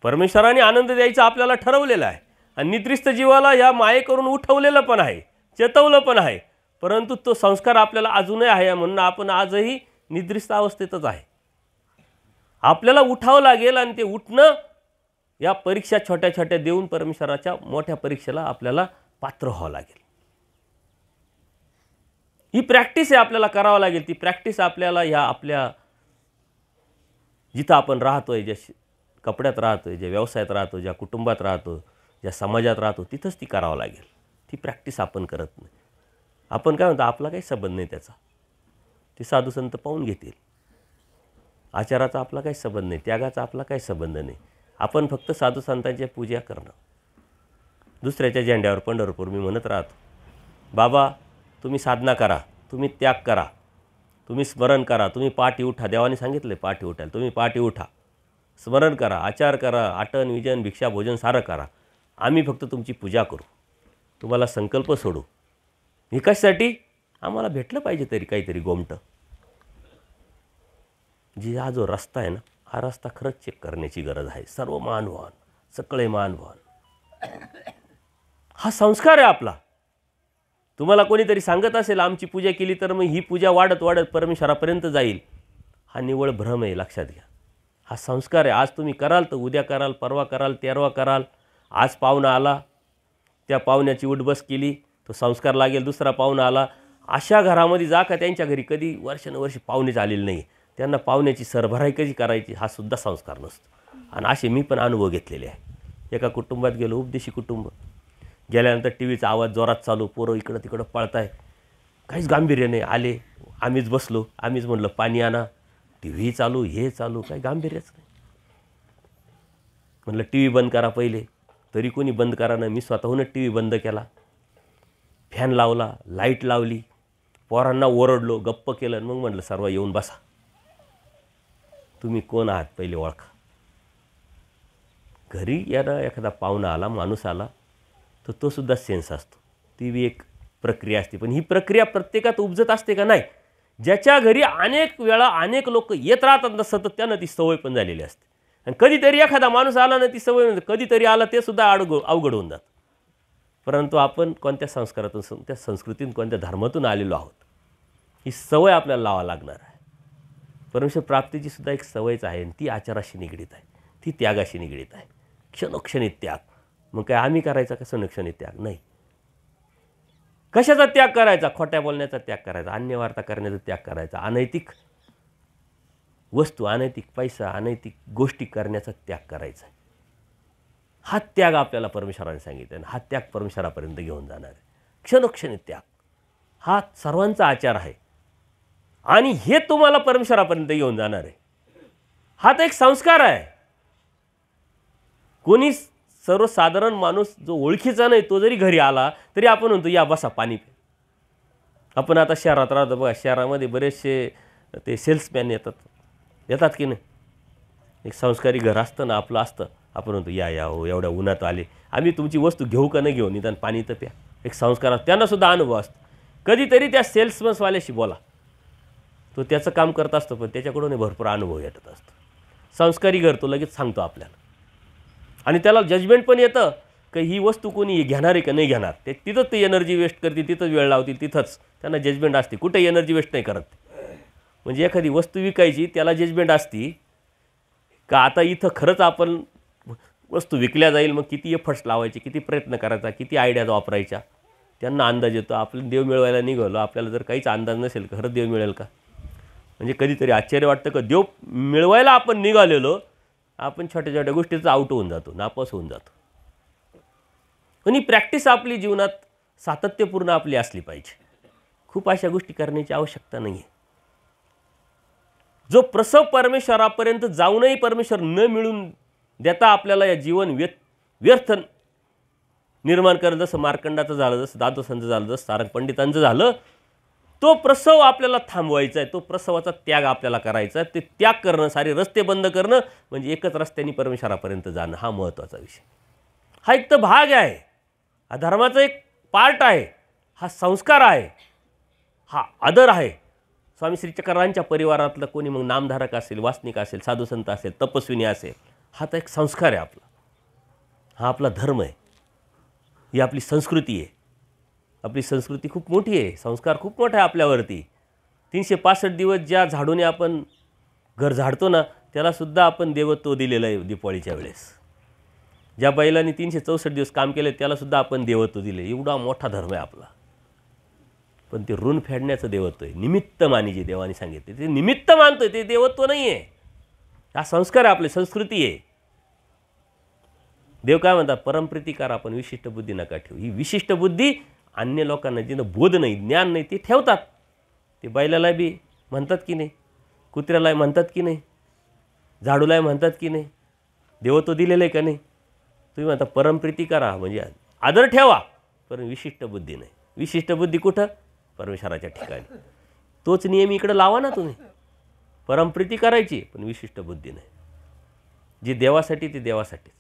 परमेश्वराने आनंद द्यायचा आपल्याला ठरवलेला आहे आणि निद्रिस्त जीवाला या माये करून उठवलेलं पण आहे, चेतवलं पण आहे, परंतु तो संस्कार आपल्याला अजूनही आहे, म्हणून आपण आजही निद्रिस्त अवस्थेतच आहे. आपल्याला उठावं लागेल आणि ते उठणं या परीक्षा छोट्या छोट्या देऊन परमेश्वराच्या मोठ्या परीक्षेला आपल्याला पात्र व्हावं लागेल. ही प्रॅक्टिस आहे, आपल्याला करावं लागेल. ती प्रॅक्टिस आपल्याला ह्या आपल्या जिथं आपण राहतोय, ज्या कपड्यात राहतोय, ज्या व्यवसायात राहतो, ज्या कुटुंबात राहतो, ज्या समाजात राहतो, तिथंच ती करावं लागेल. ती प्रॅक्टिस आपण करत नाही. आपण काय म्हणतो, आपला काही संबंध नाही त्याचा, ते साधू संत पाहून घेतील. आचाराचा आपला काही संबंध नाही, त्यागाचा आपला काही संबंध नाही. आपण फक्त साधू संतांची पूजा करणं. दुसऱ्याच्या झेंड्यावर पंढरपूर मी म्हणत राहतो, बाबा तुम्ही साधना करा, तुम्ही त्याग करा, तुम्ही स्मरण करा, तुम्ही पाठी उठा. देवाने सांगितले पाठी उठायला, तुम्ही पाठी उठा, स्मरण करा, आचार करा, आटन विजन भिक्षा भोजन सारं करा. आम्ही फक्त तुमची पूजा करू, तुम्हाला संकल्प सोडू. हे कशासाठी? आम्हाला भेटलं पाहिजे तरी काहीतरी गोमटं. जी हा जो रस्ता आहे ना, हा रस्ता खरंच चेक करण्याची गरज आहे. सर्व मानवान, सगळे मानवान, हा संस्कार आहे आपला. तुम्हाला कोणीतरी सांगत असेल आमची पूजा केली तर मग ही पूजा वाढत वाढत परमेश्वरापर्यंत जाईल, हा निव्वळ भ्रम आहे. लक्षात घ्या, हा संस्कार आहे. आज तुम्ही कराल तर उद्या कराल, परवा कराल, तेरवा कराल. आज पाहुणा आला, त्या पाहुण्याची उठबस केली, तो संस्कार लागेल. दुसरा पाहुणा आला, अशा घरामध्ये जा का त्यांच्या घरी कधी वर्षानुवर्षी पाहुणेच आलेले नाही, त्यांना पाहुण्याची सरभराई कशी करायची हा सुद्धा संस्कार नसतो. आणि असे मी पण अनुभव घेतलेले आहे. एका कुटुंबात गेलो, उपदेशी कुटुंब. गेल्यानंतर टी व्हीचा आवाज जोरात चालू, पोरं इकडं तिकडं पळताय, काहीच गांभीर्य नाही. आले, आम्हीच बसलो, आम्हीच म्हणलं पाणी आणा, टी व्ही चालू, हे चालू, काही गांभीर्यच नाही. म्हणलं टी व्ही बंद करा पहिले, तरी कोणी बंद करा नाही. मी स्वतःहूनच टी व्ही बंद केला, फॅन लावला, लाईट लावली, पोरांना ओरडलो, गप्प केलं. मग म्हटलं सर्व येऊन बसा, तुम्ही कोण आहात पहिले ओळखा. घरी याला एखादा पाहुणा आला, माणूस आला, तर तो सुद्धा सेन्स असतो. ती बी एक प्रक्रिया असते. पण ही प्रक्रिया प्रत्येकात उपजत असते का? नाही. ज्याच्या घरी अनेक वेळा अनेक लोक येत राहतात ना सतत, त्यांना ती सवय पण झालेली असते. आणि कधीतरी एखादा माणूस आला ना, ती सवय कधीतरी आला ते सुद्धा अवघड होऊन जातं. परंतु आपण कोणत्या संस्कारातून, कोणत्या संस्कृतीतून, कोणत्या धर्मातून आलेलो आहोत, ही सवय आपल्याला लावावी लागणार आहे. परमेश्वर प्राप्तीची सुद्धा एक सवयच आहे, आणि ती आचाराशी निगडीत आहे, ती त्यागाशी निगडीत आहे. क्षणोक्षणी त्याग. मग काय आम्ही करायचा का क्षणोक्षणी त्याग? नाही. कशाचा त्याग करायचा? खोट्या बोलण्याचा त्याग करायचा, अन्यवार्ता करण्याचा त्याग करायचा, अनैतिक वस्तू, अनैतिक पैसा, अनैतिक गोष्टी करण्याचा त्याग करायचा आहे. हा त्याग आपल्याला परमेश्वराने सांगितलं, आणि हा त्याग परमेश्वरापर्यंत घेऊन जाणार आहे. क्षणोक्षणी त्याग हा सर्वांचा आचार आहे, आणि हे तुम्हाला परमेश्वरापर्यंत घेऊन जाणार आहे. हा तर एक संस्कार आहे. कोणी सर्वसाधारण माणूस जो ओळखीचा नाही, तो जरी घरी आला तरी आपण म्हणतो या बसा पाणी प्या. आपण आता शहरात राहतो बघा, शहरामध्ये बरेचसे ते सेल्समॅन येतात की नाही. एक संस्कारी घर असतं ना आपलं असतं, आपण म्हणतो या हो, एवढ्या उन्हात आले, आम्ही तुमची वस्तू घेऊ का नाही घेऊ, निदान पाणी तर प्या. एक संस्कार असतो, त्यांनासुद्धा अनुभव असतो. कधीतरी त्या सेल्समन्सवाल्याशी बोला, तो त्याचं काम करत असतो, पण त्याच्याकडून भरपूर अनुभव येत असतो. संस्कारी घर तो लगेच सांगतो आपल्याला, आणि त्याला जजमेंट पण येतं की ही वस्तू कोणी घेणार आहे का नाही घेणार. ते तिथंच ते एनर्जी वेस्ट करतील, तिथंच वेळ लावतील, तिथंच त्यांना जजमेंट असते. कुठे एनर्जी वेस्ट नाही करत. म्हणजे एखादी वस्तू विकायची, त्याला जजमेंट असती का आता इथं खरंच आपण वस्तू विकल्या जाईल, मग किती एफर्ट्स लावायचे, किती प्रयत्न करायचा, किती आयडियाज वापरायच्या. त्यांना अंदाज येतो. आपल्याला देव मिळवायला निघालो, आपल्याला जर काहीच अंदाज नसेल खरंच देव मिळेल का. म्हणजे कधीतरी आश्चर्य वाटतं का देव मिळवायला आपण निघालेलो, आपण छोट्या छोट्या गोष्टीचं आउट होऊन जातो, नापास होऊन जातो. पण ही प्रॅक्टिस आपली जीवनात सातत्यपूर्ण आपली असली पाहिजे. खूप अशा गोष्टी करण्याची आवश्यकता नाही आहे. जो प्रसव परमेश्वरापर्यंत जाऊनही परमेश्वर न मिळून देता आपल्याला या जीवन व्यर्थ निर्माण करणं, जसं मार्कंडाचं झालं, जसं दादोसांचं झालं, जसं सारंग पंडितांचं झालं, तो प्रसव आपल्याला थांबवायचा आहे. तो प्रसवाचा त्याग आपल्याला करायचा आहे. ते त्याग करणं, सारे रस्ते बंद करणं म्हणजे एकच रस्त्याने परमेश्वरापर्यंत जाणं, हा महत्त्वाचा विषय. हा एक तर भाग आहे, हा धर्माचा एक पार्ट आहे, हा संस्कार आहे, हा आदर आहे. स्वामी श्री चक्रांच्या परिवारातलं कोणी मग नामधारक असेल, वासनिक असेल, साधुसंत असेल, तपस्विनी असेल, हा तर एक संस्कार आहे आपला. हा आपला धर्म आहे, ही आपली संस्कृती आहे. आपली संस्कृती खूप मोठी आहे, संस्कार खूप मोठा आहे आपल्यावरती. 365 दिवस ज्या झाडूने आपण घर झाडतो ना, त्यालासुद्धा आपण देवत्व दिलेलं आहे दीपावलीच्या वेळेस. ज्या बैलांनी 364 दिवस काम केले त्यालासुद्धा आपण देवत्व दिले. एवढा मोठा धर्म आहे आपला. पण ते ऋण फेडण्याचं देवत्व आहे. निमित्त मानी जे देवाने सांगितले ते निमित्त मानतोय, ते देवत्व नाही आहे. हा संस्कार आहे, आपली संस्कृती आहे. देव काय म्हणतात, परमप्रीतिकार आपण विशिष्ट बुद्धी नका ठेवू. ही विशिष्ट बुद्धी अन्य लोकांना जिनं बोध नाही, ज्ञान नाही, ते ठेवतात. ते बैलाला बी म्हणतात की नाही, कुत्र्याला म्हणतात की नाही, झाडूला म्हणतात की नाही, देवत्व दिलेलं आहे का नाही. तुम्ही म्हणता परमप्रीती करा म्हणजे आदर ठेवा, पण विशिष्ट बुद्धी नाही. विशिष्ट बुद्धी कुठं, परमेश्वराच्या ठिकाणी. तोच नियम इकडं लावा ना तुम्ही. परमप्रीती करायची पण विशिष्ट बुद्धी नाही. जे देवासाठी ते देवासाठीच,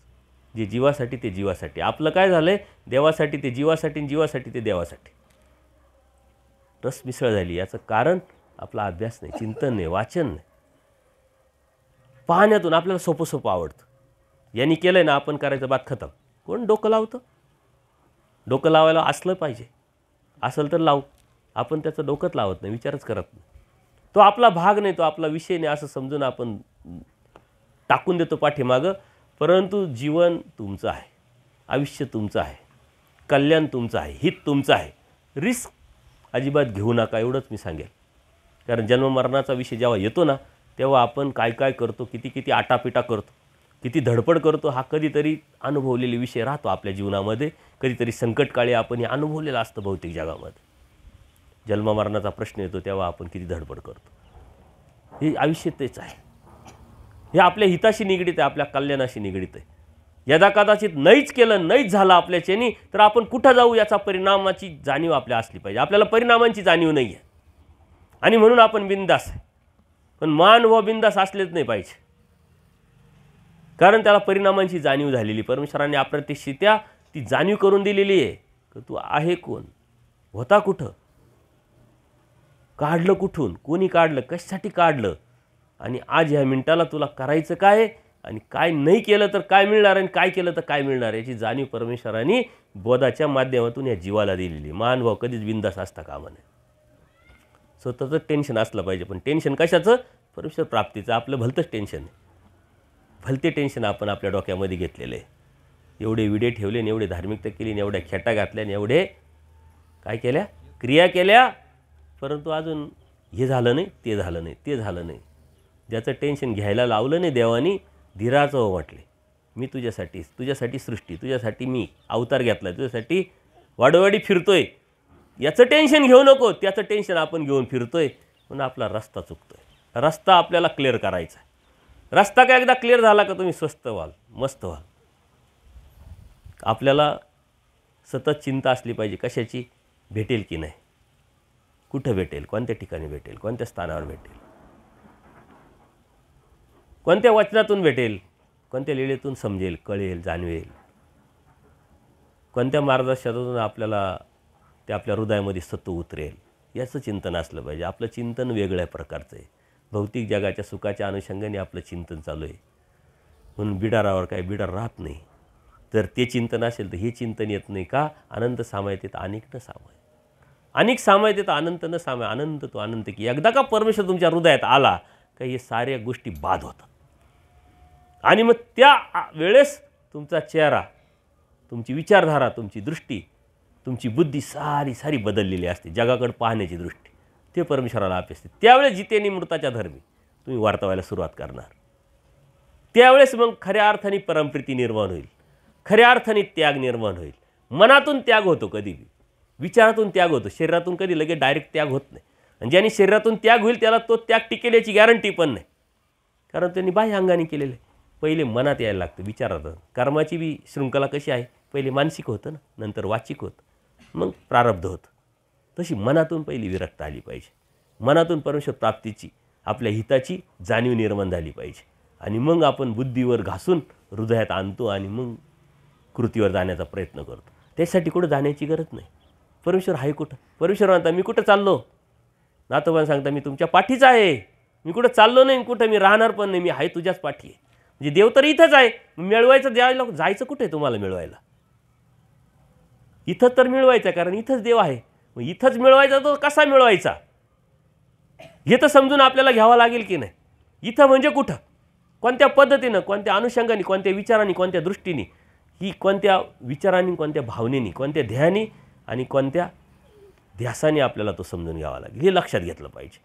जे जीवासाठी ते जीवासाठी. आपलं काय झालं आहे, देवासाठी ते जीवासाठी, जीवासाठी ते देवासाठी. रस मिसळ झाली. याचं कारण आपला अभ्यास नाही, चिंतन नाही, वाचन नाही. पाहण्यातून आपल्याला सोपं सोपं आवडतं. यांनी केलं आहे ना, आपण करायचं, बात खतम. कोण डोकं लावतं. डोकं लावायला असलं पाहिजे, असेल तर लावू. आपण त्याचं डोकंच लावत नाही, विचारच करत नाही. तो आपला भाग नाही, तो आपला विषय नाही असं समजून आपण टाकून देतो पाठीमागं. परंतु जीवन तुमचं आहे, आयुष्य तुमचं आहे, कल्याण तुमचं आहे, हित तुमचं आहे. रिस्क अजिबात घेऊ नका, एवढंच मी सांगेल. कारण जन्ममरणाचा विषय जेव्हा येतो ना, तेव्हा आपण काय काय करतो, किती किती आटापिटा करतो, किती धडपड करतो, हा कधीतरी अनुभवलेले विषय राहतो आपल्या जीवनामध्ये. कधीतरी संकटकाळी आपण हे अनुभवलेलं असतं भौतिक जगामध्ये. जन्ममरणाचा प्रश्न येतो तेव्हा आपण किती धडपड करतो. हे आयुष्य तेच आहे. हे आपल्या हिताशी निगडीत आहे, आपल्या कल्याणाशी निगडीत आहे. यदा कदाचित नाहीच केलं, नाहीच झालं आपल्याच्यानी, तर आपण कुठं जाऊ याचा परिणामाची जाणीव आपल्या असली पाहिजे. आपल्याला परिणामांची जाणीव नाही आहे आणि म्हणून आपण बिंदास आहे. पण मान व बिंदास असलेच नाही पाहिजे, कारण त्याला परिणामांची जाणीव झालेली. परमेश्वराने अप्रत्यक्षरित्या ती जाणीव करून दिलेली आहे की तू आहे कोण, होता कुठं, काढलं कुठून, कोणी काढलं, कशासाठी काढलं, आणि आज ह्या मिनिटाला तुला करायचं काय आणि काय नाही केलं तर काय मिळणार आणि काय केलं तर काय मिळणार याची जाणीव परमेश्वराने बोधाच्या माध्यमातून या जीवाला दिलेली. महानुभाव कधीच बिंदास असता कामा नये. स्वतःचं टेन्शन असलं पाहिजे, पण टेन्शन कशाचं, परमेश्वर प्राप्तीचं. आपलं भलतंच टेन्शन आहे, भलते टेन्शन आपण आपल्या डोक्यामध्ये घेतलेलं आहे. एवढे विडे ठेवले आणि एवढे धार्मिकता केली आणि एवढ्या खेटा घातल्या आणि एवढे काय केल्या, क्रिया केल्या, परंतु अजून हे झालं नाही, ते झालं नाही, ते झालं नाही. ज्याचं टेन्शन घ्यायला लावलं नाही देवानी, धीराचं म्हटले, मी तुझ्यासाठी सृष्टी, तुझ्यासाठी मी अवतार घेतला, तुझ्यासाठी वाडोवाडी फिरतोय. याचं टेन्शन घेऊ नको, त्याचं टेन्शन आपण घेऊन फिरतोय, म्हणून आपला रस्ता चुकतोय. रस्ता आपल्याला क्लिअर करायचा आहे. रस्ता काय एकदा क्लिअर झाला का तुम्ही स्वस्त व्हाल, मस्त व्हाल. आपल्याला सतत चिंता असली पाहिजे, कशाची, भेटेल की नाही, कुठं भेटेल, कोणत्या ठिकाणी भेटेल, कोणत्या स्थानावर भेटेल, कोणत्या वचनातून भेटेल, कोणत्या लीळेतून समजेल, कळेल, जाणवेल, कोणत्या मार्गदर्शनातून आपल्याला ते आपल्या हृदयामध्ये सत्व उतरेल, याचं चिंतन असलं पाहिजे. आपलं चिंतन वेगळ्या प्रकारचं आहे. भौतिक जगाच्या सुखाच्या अनुषंगाने आपलं चिंतन चालू आहे, म्हणून बिडारावर काय बिडार राहत नाही. जर ते चिंतन असेल तर हे चिंतन येत नाही का, अनंत सामायित येतं अनेक न सामाय, अनेक सामायित येतं अनंत न सामाय, अनंत तो अनंत की. एकदा का परमेश्वर तुमच्या हृदयात आला का हे साऱ्या गोष्टी बाद होतात. आणि मग त्या वेळेस तुमचा चेहरा, तुमची विचारधारा, तुमची दृष्टी, तुमची बुद्धी सारी बदललेली असते. जगाकडे पाहण्याची दृष्टी ते परमेश्वराला अपेक्षित. त्यावेळेस जितेनी मृताच्या धर्मी तुम्ही वार्तावायला सुरुवात करणार. त्यावेळेस मग खऱ्या अर्थाने परमप्रीती निर्माण होईल, खऱ्या अर्थाने त्याग निर्माण होईल. मनातून त्याग होतो, कधी विचारातून त्याग होतो, शरीरातून कधी लगेच डायरेक्ट त्याग होत नाही. आणि ज्याने शरीरातून त्याग होईल त्याला तो त्याग टिकेल याची गॅरंटी पण नाही, कारण त्यांनी बाह्य अंगाने केलेलं आहे. पहिले मनात यायला लागतं, विचारात. कर्माची बी शृंखला कशी आहे, पहिले मानसिक होतं ना, नंतर वाचिक होतं, मग प्रारब्ध होतं. तशी मनातून पहिली विरक्त आली पाहिजे. मनातून परमेश्वर प्राप्तीची, आपल्या हिताची जाणीव निर्माण झाली पाहिजे. आणि मग आपण बुद्धीवर घासून हृदयात आणतो आणि मग कृतीवर जाण्याचा प्रयत्न करतो. त्यासाठी कुठं जाण्याची गरज नाही. परमेश्वर आहे कुठं? परमेश्वर म्हणता मी कुठं चाललो? नातोबांना सांगता मी तुमच्या पाठीच आहे, मी कुठं चाललो नाही, कुठं मी राहणार पण नाही, मी आहे तुझ्याच पाठी आहे. म्हणजे देव तर इथंच आहे, मिळवायचं द्यायला जायचं कुठे आहे तुम्हाला मिळवायला? इथं तर मिळवायचं, कारण इथंच देव आहे. मग इथंच मिळवायचा तो कसा मिळवायचा हे तर समजून आपल्याला घ्यावं लागेल की नाही. इथं म्हणजे कुठं, कोणत्या पद्धतीनं, कोणत्या अनुषंगाने, कोणत्या विचारांनी, कोणत्या दृष्टीने, ही कोणत्या विचारांनी, कोणत्या भावनेनी, कोणत्या ध्येयाने आणि कोणत्या ध्यासाने आपल्याला तो समजून घ्यावा लागेल, हे लक्षात घेतलं पाहिजे.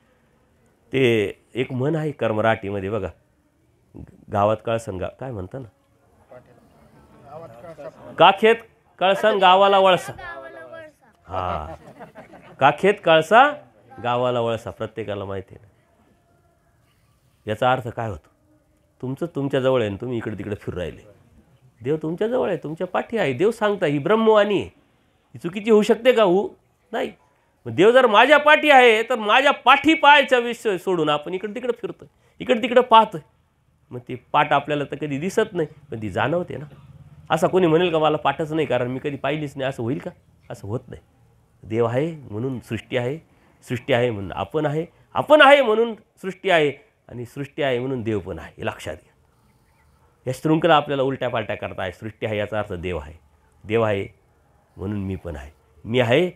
ते एक म्हण आहे कर्मराटीमध्ये बघा, गावात कळसन काय म्हणतं ना, काखेत कळसन गावाला वळसा. हा, काखेत कळसा गावाला वळसा, प्रत्येकाला माहिती आहे. याचा अर्थ काय होतो? तुमचं तुमच्याजवळ आहे आणि तुम्ही इकडे तिकडे फिरू राहिले. देव तुमच्याजवळ आहे, तुमच्या पाठी आहे. देव सांगता ही ब्रह्मवाणी आहे, ही चुकीची होऊ शकते का? होऊ नाही. मग देव जर माझ्या पाठी आहे तर माझ्या पाठी पाहायचा विषय सोडून आपण इकडे तिकडे फिरतोय, इकडे तिकडे पाहतोय. मग ती पाठ आपल्याला तर कधी दिसत नाही, पण ती जाणवते ना. असं कोणी म्हणेल का मला पाठच नाही कारण मी कधी पाहिलीच नाही, असं होईल का? असं होत नाही. देव आहे म्हणून सृष्टी आहे, सृष्टी आहे म्हणून आपण आहे, आपण आहे म्हणून सृष्टी आहे, आणि सृष्टी आहे म्हणून देव पण आहे, हे लक्षात घ्या. या शृंखला आपल्याला उलट्या पालट्या करता आहे. सृष्टी आहे याचा अर्थ देव आहे, देव आहे म्हणून मी पण आहे, मी आहे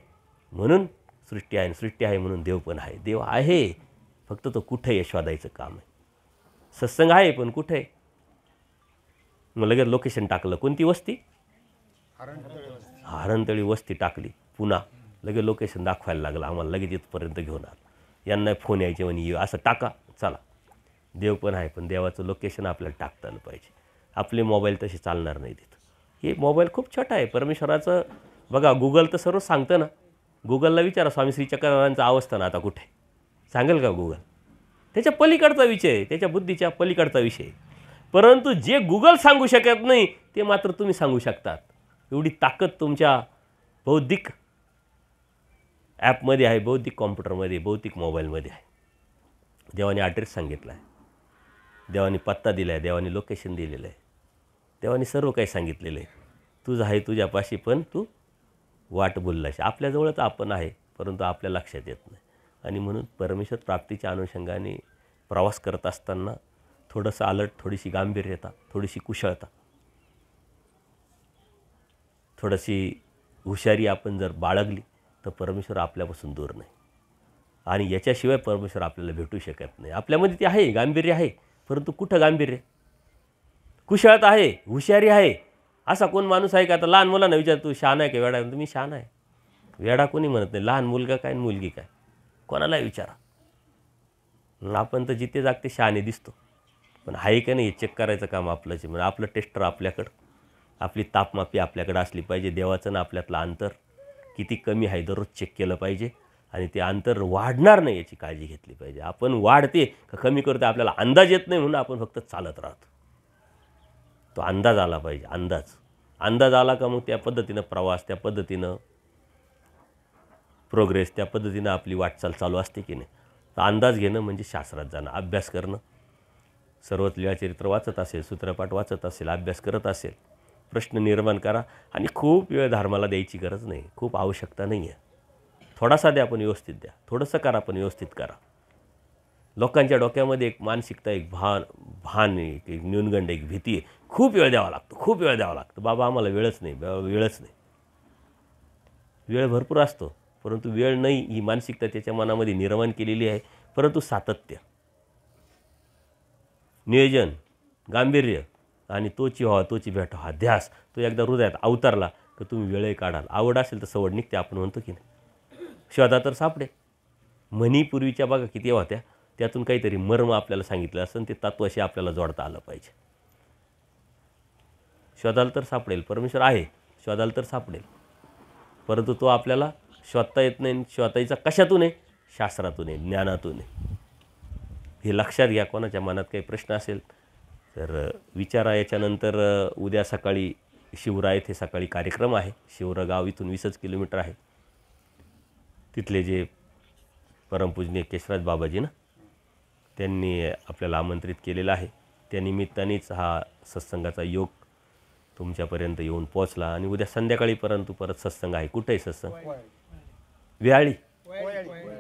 म्हणून सृष्टी आहे, सृष्टी आहे म्हणून देव पण आहे. देव आहे, फक्त तो कुठे आहे शोधायचं काम आहे. सत्संग आहे पण कुठे आहे? मग लगेच लोकेशन टाकलं, कोणती वस्ती? हरणतळी वस्ती टाकली. पुन्हा लगेच लोकेशन दाखवायला लागलं आम्हाला, लगेच इथपर्यंत घेऊन आलं. यांना फोन यायचे म्हणे असं टाका, चला. देव पण आहे, पण देवाचं लोकेशन आपल्याला टाकता आलं पाहिजे. आपले मोबाईल तसे चालणार नाही तिथं. हे मोबाईल खूप छोटा आहे. परमेश्वराचं बघा, गुगल तर सर्व सांगतं ना. गुगलला विचारा स्वामी श्री चक्रधरांचं अवस्थान आता कुठे, सांगेल का गुगल? त्याच्या पलीकडचा विषय आहे, त्याच्या बुद्धीच्या पलीकडचा विषय आहे. परंतु जे गुगल सांगू शकत नाही ते मात्र तुम्ही सांगू शकतात. एवढी ताकद तुमच्या बौद्धिक ॲपमध्ये आहे, बौद्धिक कॉम्प्युटरमध्ये, बौद्धिक मोबाईलमध्ये आहे. देवाने ॲड्रेस सांगितला आहे, देवाने पत्ता दिला आहे, देवाने लोकेशन दिलेलं आहे, देवाने सर्व काही सांगितलेलं आहे. तुझं आहे तुझ्यापाशी, पण तू वाट बोललाशी. आपल्याजवळच आपण आहे, परंतु आपल्या लक्षात येत नाही. आणि म्हणून परमेश्वर प्राप्तीच्या अनुषंगाने प्रवास करत असताना थोडंसं अलर्ट, थोडीशी गांभीर्यता, थोडीशी कुशळता, थोडीशी हुशारी आपण जर बाळगली तर परमेश्वर आपल्यापासून दूर नाही. आणि याच्याशिवाय परमेश्वर आपल्याला भेटू शकत नाही. आपल्यामध्ये ते आहे, गांभीर्य आहे, परंतु कुठं गांभीर्य? कुशळता आहे, हुशारी आहे. असा कोण माणूस आहे का? आता लहान मुलांना विचार, तू शहाणा आहे का वेडा? तुम्ही शहाणा आहे, वेडा कोणी म्हणत नाही. लहान मुलगा काय मुलगी काय, कोणाला विचारा. आपण तर जिथे जागते शहाणे दिसतो, पण आहे का नाही हे चेक करायचं काम आपलंच. म्हणजे आपलं टेस्टर आपल्याकडं, आपली तापमापी आपल्याकडं असली पाहिजे. देवाचं ना आपल्यातलं अंतर किती कमी आहे दररोज चेक केलं पाहिजे. आणि ते अंतर वाढणार नाही याची काळजी घेतली पाहिजे. आपण वाढते का कमी करते आपल्याला अंदाज येत नाही, म्हणून आपण फक्त चालत राहतो. तो अंदाज आला पाहिजे. अंदाज आला का मग त्या पद्धतीनं प्रवास, त्या पद्धतीनं प्रोग्रेस, त्या पद्धतीनं आपली वाटचाल चालू असते की नाही. तर अंदाज घेणं म्हणजे शास्त्रात जाणं, अभ्यास करणं. सर्वच लीळाचरित्र वाचत असेल, सूत्रपाठ वाचत असेल, अभ्यास करत असेल, प्रश्न निर्माण करा. आणि खूप वेळ धर्माला द्यायची गरज नाही, खूप आवश्यकता नाही आहे. थोडासा द्या पण व्यवस्थित द्या, थोडंसं करा पण व्यवस्थित करा. लोकांच्या डोक्यामध्ये एक मानसिकता, एक भान एक न्यूनगंड, एक भीती आहे. खूप वेळ द्यावा लागतो, खूप वेळ द्यावा लागतो. बाबा आम्हाला वेळच नाही, वेळच नाही. वेळ भरपूर असतो, परंतु वेळ नाही ही मानसिकता त्याच्या मनामध्ये निर्माण केलेली आहे. परंतु सातत्य, नियोजन, गांभीर्य आणि तोची व्हावा तोची भेट हा ध्यास, तो एकदा हृदयात अवतरला तर तुम्ही वेळही काढाल. आवड असेल तर सवड निघते, आपण म्हणतो की नाही. शोधा तर सापडे. म्हणी पूर्वीच्या बघा किती होत्या, त्यातून काहीतरी मर्म आपल्याला सांगितलं असं, ते तत्त्वाशी आपल्याला जोडता आलं पाहिजे. शोधाल तर सापडेल. परमेश्वर आहे, शोधाल तर सापडेल. परंतु तो आपल्याला शोधता येत नाही. शोधायचा कशातून आहे? शास्त्रातून आहे, ज्ञानातून आहे. हे लक्षात घ्या. कोणाच्या मनात काही प्रश्न असेल तर विचारा. याच्यानंतर उद्या सकाळी शिवरा येथे सकाळी कार्यक्रम आहे. शिवरा गाव इथून 20 किलोमीटर आहे. तिथले जे परमपूजनीय केशवराज बाबाजी ना, त्यांनी आपल्याला आमंत्रित केलेलं आहे. त्यानिमित्तानेच हा सत्संगाचा योग तुमच्यापर्यंत येऊन पोचला. आणि उद्या संध्याकाळी परंतु परत सत्संग आहे. कुठे आहे सत्संग? व्याळी,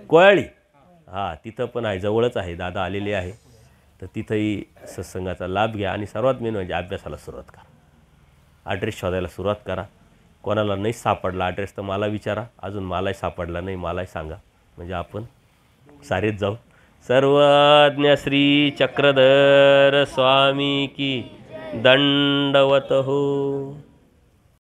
कोयाळी. हां, तिथं पण आहे, जवळच आहे. दादा आलेले आहे. तर तिथंही सत्संगाचा लाभ घ्या. आणि सर्वात मेन म्हणजे अभ्यासाला सुरुवात करा. ॲड्रेस शोधायला सुरुवात करा. कोणाला नाही सापडला ॲड्रेस तर मला विचारा. अजून मलाही सापडला नाही, मलाही सांगा. म्हणजे आपण सारेच जाऊ. सर्वज्ञ श्री चक्रधर स्वामी की दंडवत हो.